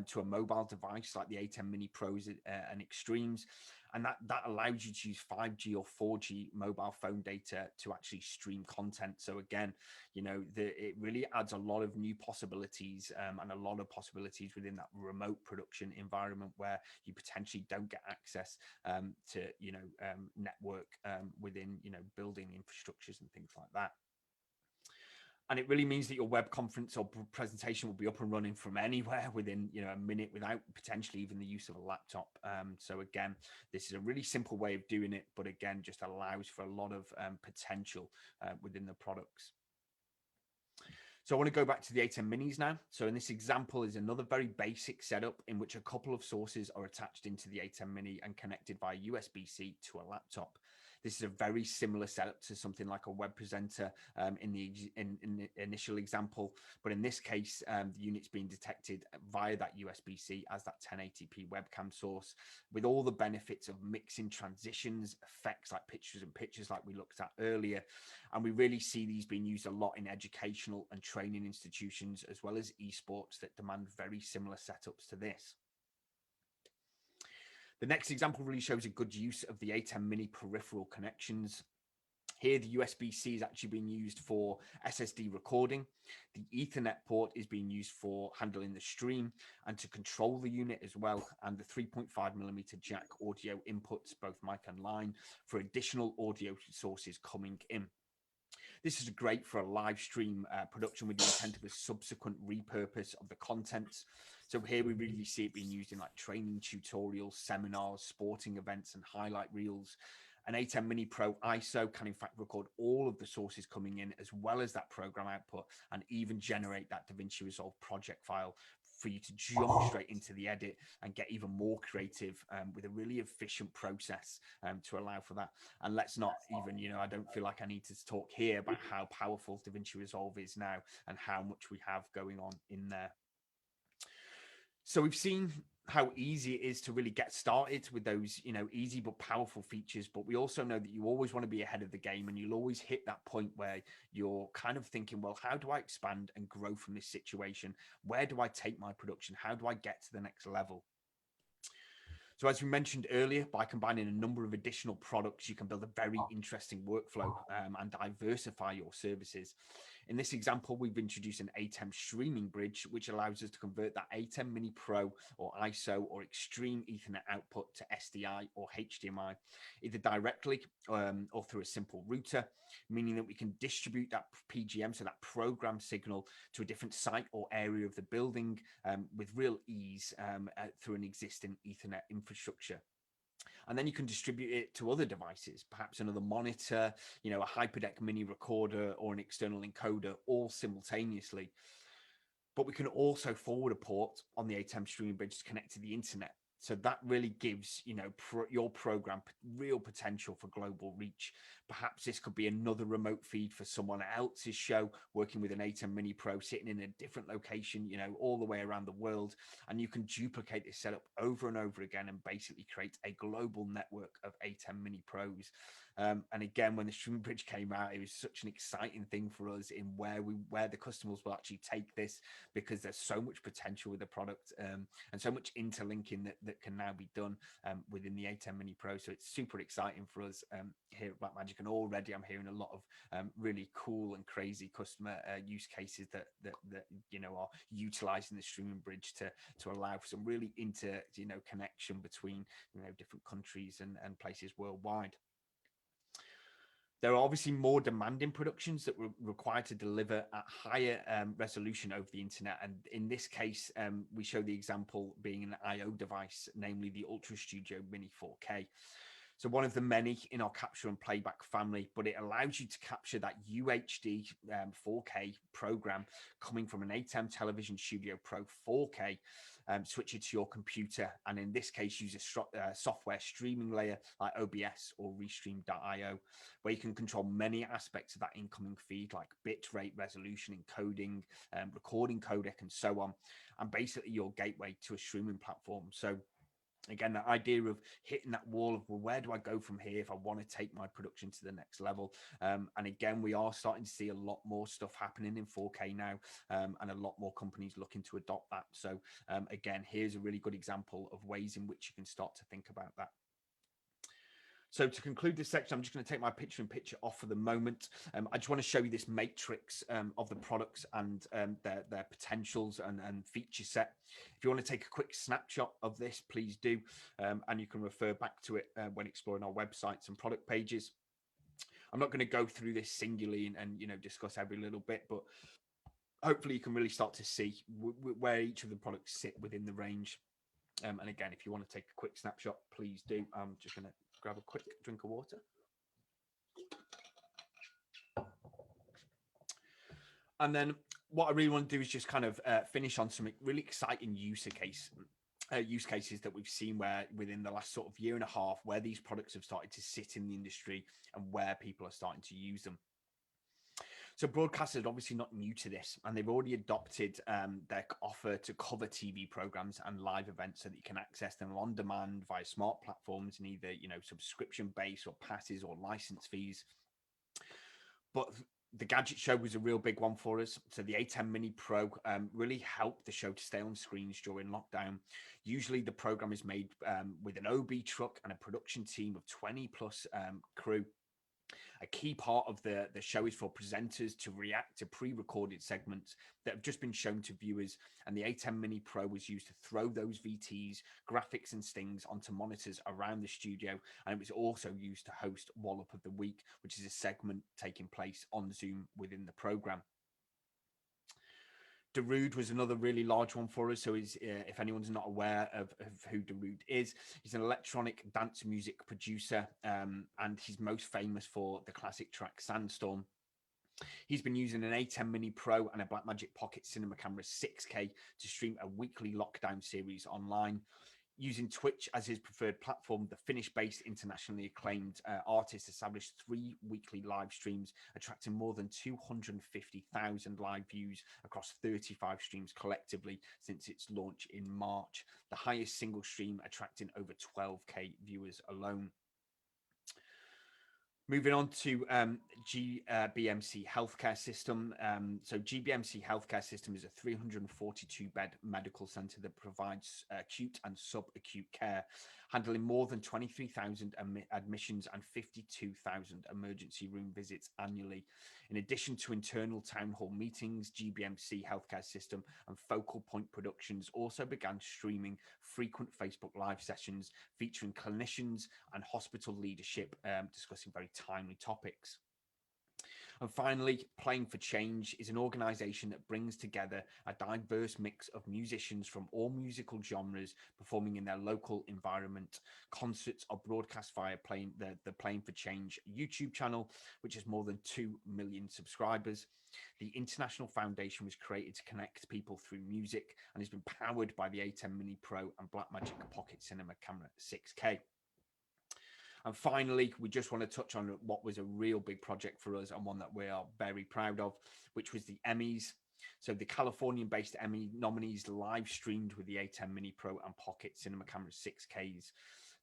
to a mobile device like the A10 Mini Pros and Extremes. And that allows you to use 5G or 4G mobile phone data to actually stream content. So again, you know, it really adds a lot of new possibilities and a lot of possibilities within that remote production environment where you potentially don't get access to, you know, network within, you know, building infrastructures and things like that. And it really means that your web conference or presentation will be up and running from anywhere within, you know, a minute without potentially even the use of a laptop. So again, this is a really simple way of doing it, but again, just allows for a lot of potential within the products. So I want to go back to the A10 Minis now. So in this example is another very basic setup in which a couple of sources are attached into the A10 Mini and connected via USB-C to a laptop. This is a very similar setup to something like a web presenter in the initial example, but in this case, the unit's being detected via that USB-C as that 1080p webcam source, with all the benefits of mixing transitions, effects like pictures and pictures like we looked at earlier. And we really see these being used a lot in educational and training institutions, as well as esports that demand very similar setups to this. The next example really shows a good use of the A10 Mini peripheral connections. Here, the USB-C is actually being used for SSD recording. The Ethernet port is being used for handling the stream and to control the unit as well. And the 3.5mm jack audio inputs, both mic and line, for additional audio sources coming in. This is great for a live stream production with the intent of a subsequent repurpose of the contents. So here we really see it being used in like training tutorials, seminars, sporting events, and highlight reels. An A10 Mini Pro ISO can in fact record all of the sources coming in, as well as that program output, and even generate that DaVinci Resolve project file for you to jump straight into the edit and get even more creative with a really efficient process to allow for that. And let's not even, you know, I don't feel like I need to talk here about how powerful DaVinci Resolve is now and how much we have going on in there. So we've seen how easy it is to really get started with those, you know, easy but powerful features. But we also know that you always want to be ahead of the game, and you'll always hit that point where you're kind of thinking, well, how do I expand and grow from this situation? Where do I take my production? How do I get to the next level? So as we mentioned earlier, by combining a number of additional products, you can build a very interesting workflow and diversify your services. In this example, we've introduced an A10 streaming bridge, which allows us to convert that A10 Mini Pro or ISO or Extreme Ethernet output to SDI or HDMI, either directly or through a simple router, meaning that we can distribute that PGM, so that program signal, to a different site or area of the building with real ease through an existing Ethernet infrastructure. And then you can distribute it to other devices, perhaps another monitor, you know, a HyperDeck mini recorder or an external encoder, all simultaneously. But we can also forward a port on the A10 streaming bridge to connect to the internet. So that really gives, you know, your program real potential for global reach. Perhaps this could be another remote feed for someone else's show, working with an A10 Mini Pro, sitting in a different location, you know, all the way around the world. And you can duplicate this setup over and over again and basically create a global network of A10 Mini Pros. And again, when the streaming bridge came out, it was such an exciting thing for us in where the customers will actually take this, because there's so much potential with the product and so much interlinking that can now be done within the A10 Mini Pro. So it's super exciting for us here at Blackmagic, and already I'm hearing a lot of really cool and crazy customer use cases that are utilizing the streaming bridge to allow for some really connection between different countries and places worldwide. There are obviously more demanding productions that were required to deliver at higher resolution over the internet. And in this case, we show the example being an I/O device, namely the Ultra Studio Mini 4K. So one of the many in our capture and playback family, but it allows you to capture that UHD 4K program coming from an ATEM Television Studio Pro 4K, switch it to your computer, and in this case, use a software streaming layer like OBS or Restream.io, where you can control many aspects of that incoming feed, like bit rate, resolution, encoding, recording codec, and so on, and basically your gateway to a streaming platform. So again, that idea of hitting that wall of, well, where do I go from here if I want to take my production to the next level? And again, we are starting to see a lot more stuff happening in 4K now, and a lot more companies looking to adopt that. So again, here's a really good example of ways in which you can start to think about that. So to conclude this section, I'm just going to take my picture-in-picture off for the moment. I just want to show you this matrix of the products and their potentials and feature set. If you want to take a quick snapshot of this, please do. And you can refer back to it when exploring our websites and product pages. I'm not going to go through this singularly and discuss every little bit, but hopefully you can really start to see where each of the products sit within the range. And again, if you want to take a quick snapshot, please do. I'm just going to grab a quick drink of water. And then what I really want to do is just kind of finish on some really exciting use cases that we've seen where within the last sort of year and a half, where these products have started to sit in the industry and where people are starting to use them. So broadcasters are obviously not new to this, and they've already adopted their offer to cover TV programs and live events so that you can access them on demand via smart platforms and either, subscription base or passes or license fees. But the gadget show was a real big one for us. So the A10 Mini Pro really helped the show to stay on screens during lockdown. Usually the program is made with an OB truck and a production team of 20 plus crew. A key part of the show is for presenters to react to pre-recorded segments that have just been shown to viewers, and the A10 Mini Pro was used to throw those VTs, graphics and stings onto monitors around the studio, and it was also used to host Wallop of the Week, which is a segment taking place on Zoom within the program. Darude was another really large one for us. So if anyone's not aware of who Darude is, he's an electronic dance music producer, and he's most famous for the classic track Sandstorm. He's been using an A10 Mini Pro and a Blackmagic Pocket Cinema Camera 6K to stream a weekly lockdown series online. Using Twitch as his preferred platform, the Finnish-based internationally acclaimed artist established 3 weekly live streams, attracting more than 250,000 live views across 35 streams collectively since its launch in March, the highest single stream attracting over 12k viewers alone. Moving on to GBMC Healthcare System. So GBMC Healthcare System is a 342-bed medical center that provides acute and subacute care, handling more than 23,000 admissions and 52,000 emergency room visits annually. In addition to internal town hall meetings, GBMC Healthcare System and Focal Point Productions also began streaming frequent Facebook Live sessions featuring clinicians and hospital leadership discussing very timely topics. And finally, Playing for Change is an organization that brings together a diverse mix of musicians from all musical genres performing in their local environment. Concerts are broadcast via the Playing for Change YouTube channel, which has more than 2 million subscribers. The International Foundation was created to connect people through music and has been powered by the A10 Mini Pro and Blackmagic Pocket Cinema Camera 6K. And finally, we just want to touch on what was a real big project for us and one that we are very proud of, which was the Emmys. So the Californian-based Emmy nominees live streamed with the A10 Mini Pro and Pocket Cinema Camera 6Ks.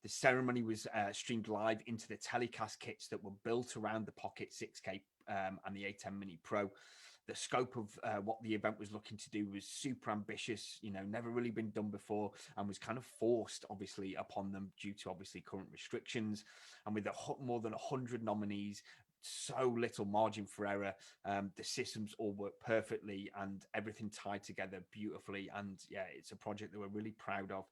The ceremony was streamed live into the telecast kits that were built around the Pocket 6K and the A10 Mini Pro. The scope of what the event was looking to do was super ambitious, you know, never really been done before, and was kind of forced, obviously, upon them due to obviously current restrictions. And with more than 100 nominees, so little margin for error, the systems all work perfectly and everything tied together beautifully. And yeah, it's a project that we're really proud of.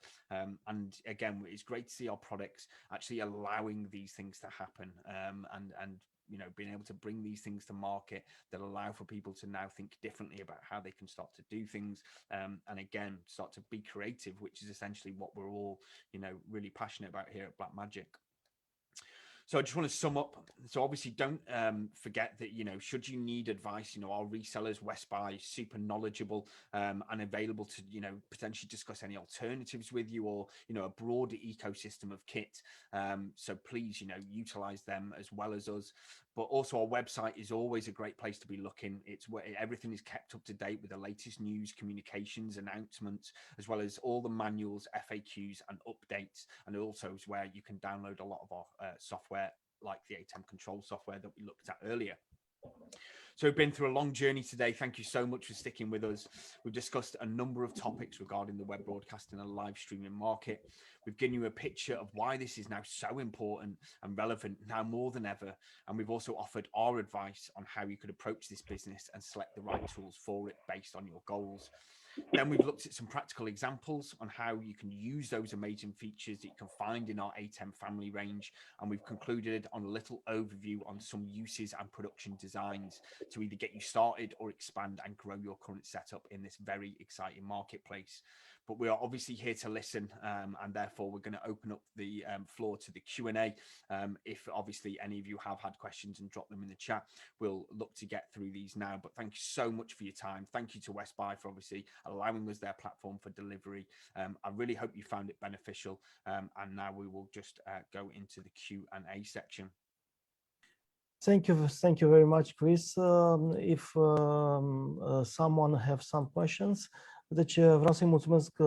And again, it's great to see our products actually allowing these things to happen, and you know, being able to bring these things to market that allow for people to now think differently about how they can start to do things, and again start to be creative, which is essentially what we're all, you know, really passionate about here at Blackmagic. So I just want to sum up. So obviously don't forget that, you know, should you need advice, you know, our resellers, West Buy, super knowledgeable and available to, you know, potentially discuss any alternatives with you, or, you know, a broader ecosystem of kit. So please, you know, utilize them as well as us. But also our website is always a great place to be looking. It's where everything is kept up to date with the latest news, communications, announcements, as well as all the manuals, FAQs and updates. And also is where you can download a lot of our software, like the ATEM control software that we looked at earlier. So we've been through a long journey today. Thank you so much for sticking with us. We've discussed a number of topics regarding the web broadcasting and live streaming market. We've given you a picture of why this is now so important and relevant now more than ever. And we've also offered our advice on how you could approach this business and select the right tools for it based on your goals. Then we've looked at some practical examples on how you can use those amazing features that you can find in our ATEM family range. And we've concluded on a little overview on some uses and production designs to either get you started or expand and grow your current setup in this very exciting marketplace. But we are obviously here to listen, and therefore we're going to open up the floor to the Q&A. If obviously any of you have had questions, and drop them in the chat, we'll look to get through these now. But thank you so much for your time. Thank you to West Buy for obviously allowing us their platform for delivery. I really hope you found it beneficial. And now we will just go into the Q&A section. Thank you very much, Chris. If someone have some questions, deci vreau să-i mulțumesc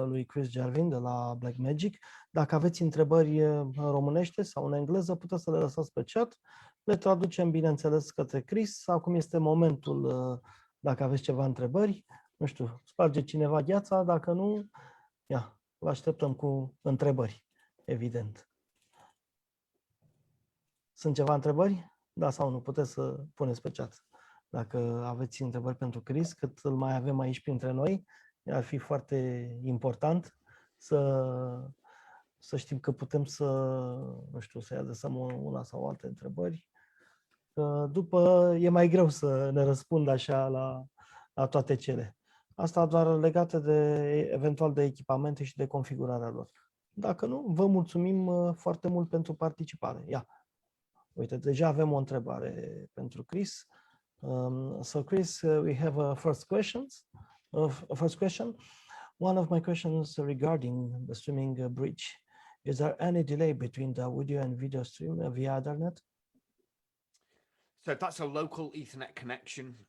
lui Chris Gervin de la Blackmagic. Dacă aveți întrebări în românește sau în engleză, puteți să le lăsați pe chat. Le traducem, bineînțeles, către Chris. Acum este momentul, dacă aveți ceva întrebări. Nu știu, sparge cineva gheața, dacă nu, ia, vă așteptăm cu întrebări, evident. Sunt ceva întrebări? Da sau nu? Puteți să puneți pe chat. Dacă aveți întrebări pentru Chris, cât îl mai avem aici printre noi, ar fi foarte important să știm că putem să, nu știu, să-i adresăm una sau alte întrebări. După e mai greu să ne răspund așa la toate cele. Asta doar legate eventual de echipamente și de configurarea lor. Dacă nu, vă mulțumim foarte mult pentru participare. Ia. Uite, deja avem o întrebare pentru Chris. So Chris, we have a first question. One of my questions regarding the streaming bridge. Is there any delay between the audio and video stream via Ethernet? So if that's a local Ethernet connection,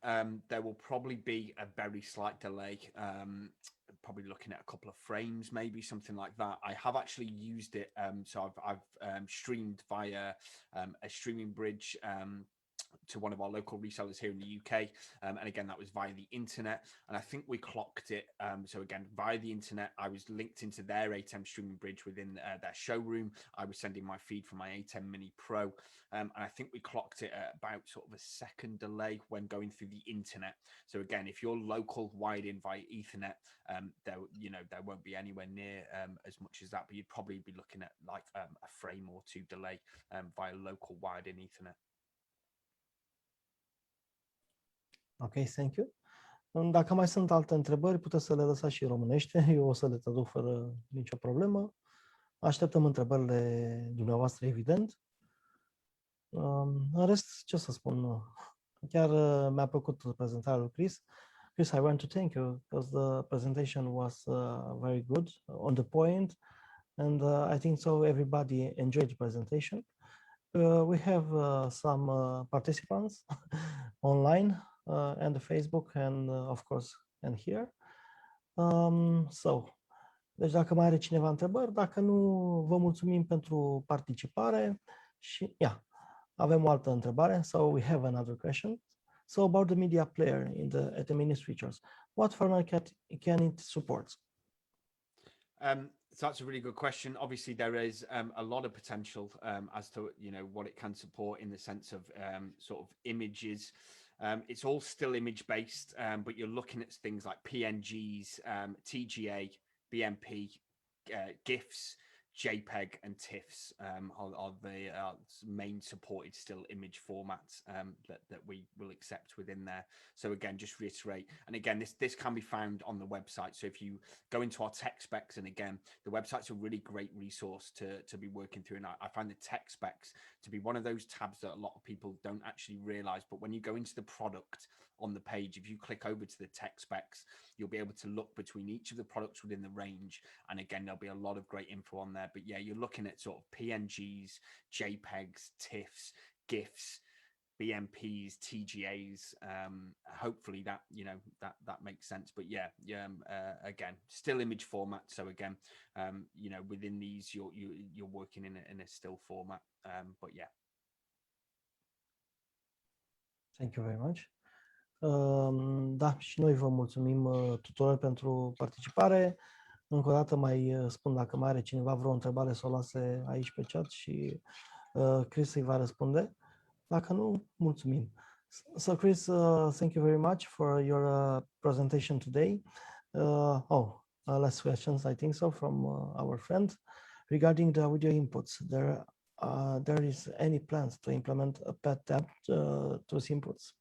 there will probably be a very slight delay. Probably looking at a couple of frames, maybe something like that. I have actually used it. So I've streamed via a streaming bridge to one of our local resellers here in the UK. And again, that was via the internet. And I think we clocked it. So again, via the internet, I was linked into their ATEM streaming bridge within their showroom. I was sending my feed from my ATEM Mini Pro. And I think we clocked it at about sort of a second delay when going through the internet. So again, if you're local wired in via Ethernet, there won't be anywhere near as much as that, but you'd probably be looking at like a frame or two delay via local wired in Ethernet. Ok, thank you. Dacă mai sunt alte întrebări, puteți să le lăsați și în românește. Eu o să le traduc fără nicio problemă. Așteptăm întrebările dumneavoastră, evident. În rest, ce să spun? Chiar mi-a plăcut prezentarea lui Chris. Chris, I want to thank you because the presentation was very good, on the point, and I think so everybody enjoyed the presentation. We have some participants online and the Facebook and of course and here. Deci dacă mai are cineva întrebări, dacă nu, vă mulțumim pentru participare și avem o altă întrebare. So we have another question. So about the media player at the mini switchers, what format can it support? So that's a really good question. Obviously, there is a lot of potential as to what it can support in the sense of sort of images. It's all still image based, but you're looking at things like PNGs, TGA, BMP, GIFs, JPEG, and TIFFs are the main supported still image formats that we will accept within there. So again, just reiterate, and again, this can be found on the website. So if you go into our tech specs, and again, the website's a really great resource to be working through. And I find the tech specs to be one of those tabs that a lot of people don't actually realize. But when you go into the product on the page, if you click over to the tech specs, you'll be able to look between each of the products within the range. And again, there'll be a lot of great info on there. But yeah, you're looking at sort of PNGs, JPEGs, TIFFs, GIFs, BMPs, TGAs. Hopefully that that makes sense. But yeah, again, still image format. So again, within these, you're working in a still format. But yeah. Thank you very much. Da, și noi vă mulțumim tuturor pentru participare. Încă o dată mai spun, dacă mai are cineva vreo întrebare, să o lase aici pe chat și Chris îi va răspunde. Dacă nu, mulțumim. So Chris, thank you very much for your presentation today. Last questions, I think so, from our friend. Regarding the video inputs, there is any plans to implement a pet tab to those inputs?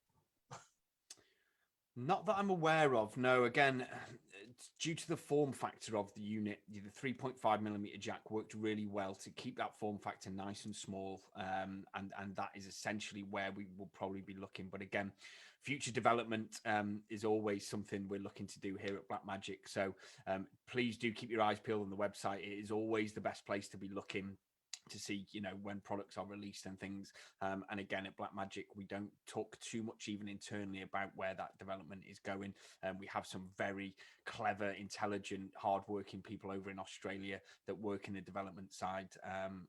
Not that I'm aware of, no. Again, due to the form factor of the unit, the 3.5mm jack worked really well to keep that form factor nice and small, and that is essentially where we will probably be looking. But again, future development is always something we're looking to do here at Blackmagic. So please do keep your eyes peeled on the website. It is always the best place to be looking to see when products are released and things, and again, at Blackmagic we don't talk too much even internally about where that development is going. We have some very clever, intelligent, hard-working people over in Australia that work in the development side,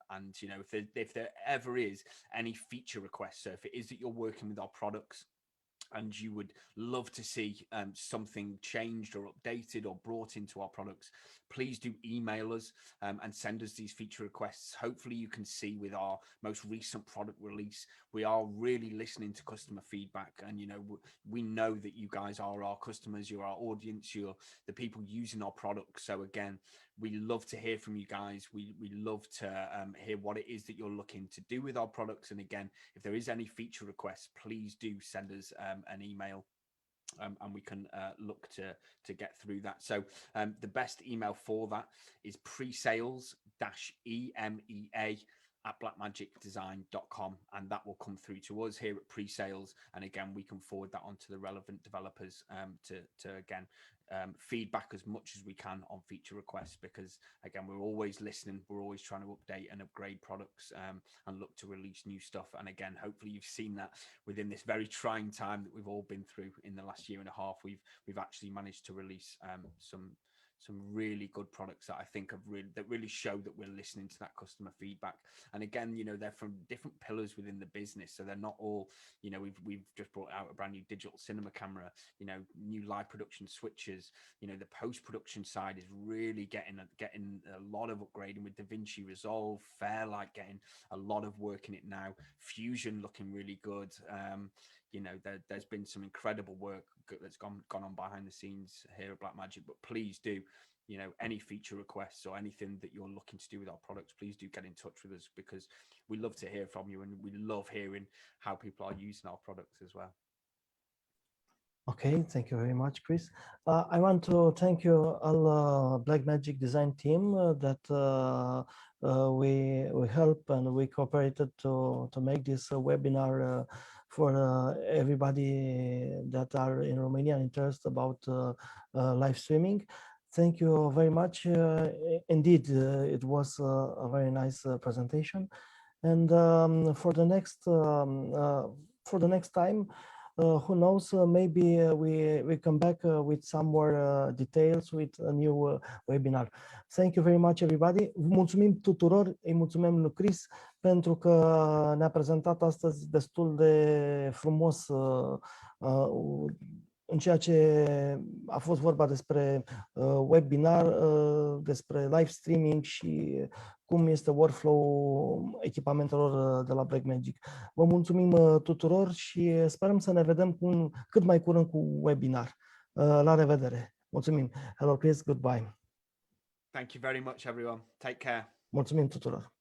and if there ever is any feature requests, so if it is that you're working with our products and you would love to see something changed or updated or brought into our products, please do email us and send us these feature requests. Hopefully you can see with our most recent product release, we are really listening to customer feedback, and we know that you guys are our customers, you're our audience, you're the people using our products. So again, we love to hear from you guys. We love to hear what it is that you're looking to do with our products. And again, if there is any feature requests, please do send us an email, and we can look to get through that. So the best email for that is presales-emea@blackmagicdesign.com, and that will come through to us here at pre-sales. And again, we can forward that on to the relevant developers to again feedback as much as we can on feature requests, because again, we're always listening, we're always trying to update and upgrade products and look to release new stuff. And again, hopefully you've seen that within this very trying time that we've all been through in the last year and a half, we've actually managed to release some really good products that I think that really show that we're listening to that customer feedback. And again, they're from different pillars within the business, so they're not all, we've just brought out a brand new digital cinema camera, new live production switches. The post-production side is really getting a lot of upgrading with DaVinci Resolve, Fairlight getting a lot of work in it now, Fusion looking really good. There's been some incredible work that's gone on behind the scenes here at Blackmagic. But please do, any feature requests or anything that you're looking to do with our products, please do get in touch with us, because we love to hear from you, and we love hearing how people are using our products as well. Okay, thank you very much, Chris. I want to thank you all Blackmagic design team that we help and we cooperated to make this webinar for everybody that are in Romania interested about live streaming. Thank you very much. Indeed, it was a very nice presentation. And for the next time, who knows, maybe we come back with some more details with a new webinar. Thank you very much, everybody. Mulțumim tuturor, îi mulțumim lui Chris pentru că ne-a prezentat astăzi destul de frumos în ceea ce a fost vorba despre webinar, despre live streaming și cum este workflow echipamentelor de la Blackmagic. Vă mulțumim tuturor și sperăm să ne vedem cât mai curând cu webinar. La revedere! Mulțumim! Hello Chris, goodbye! Thank you very much, everyone. Take care. Mulțumim tuturor!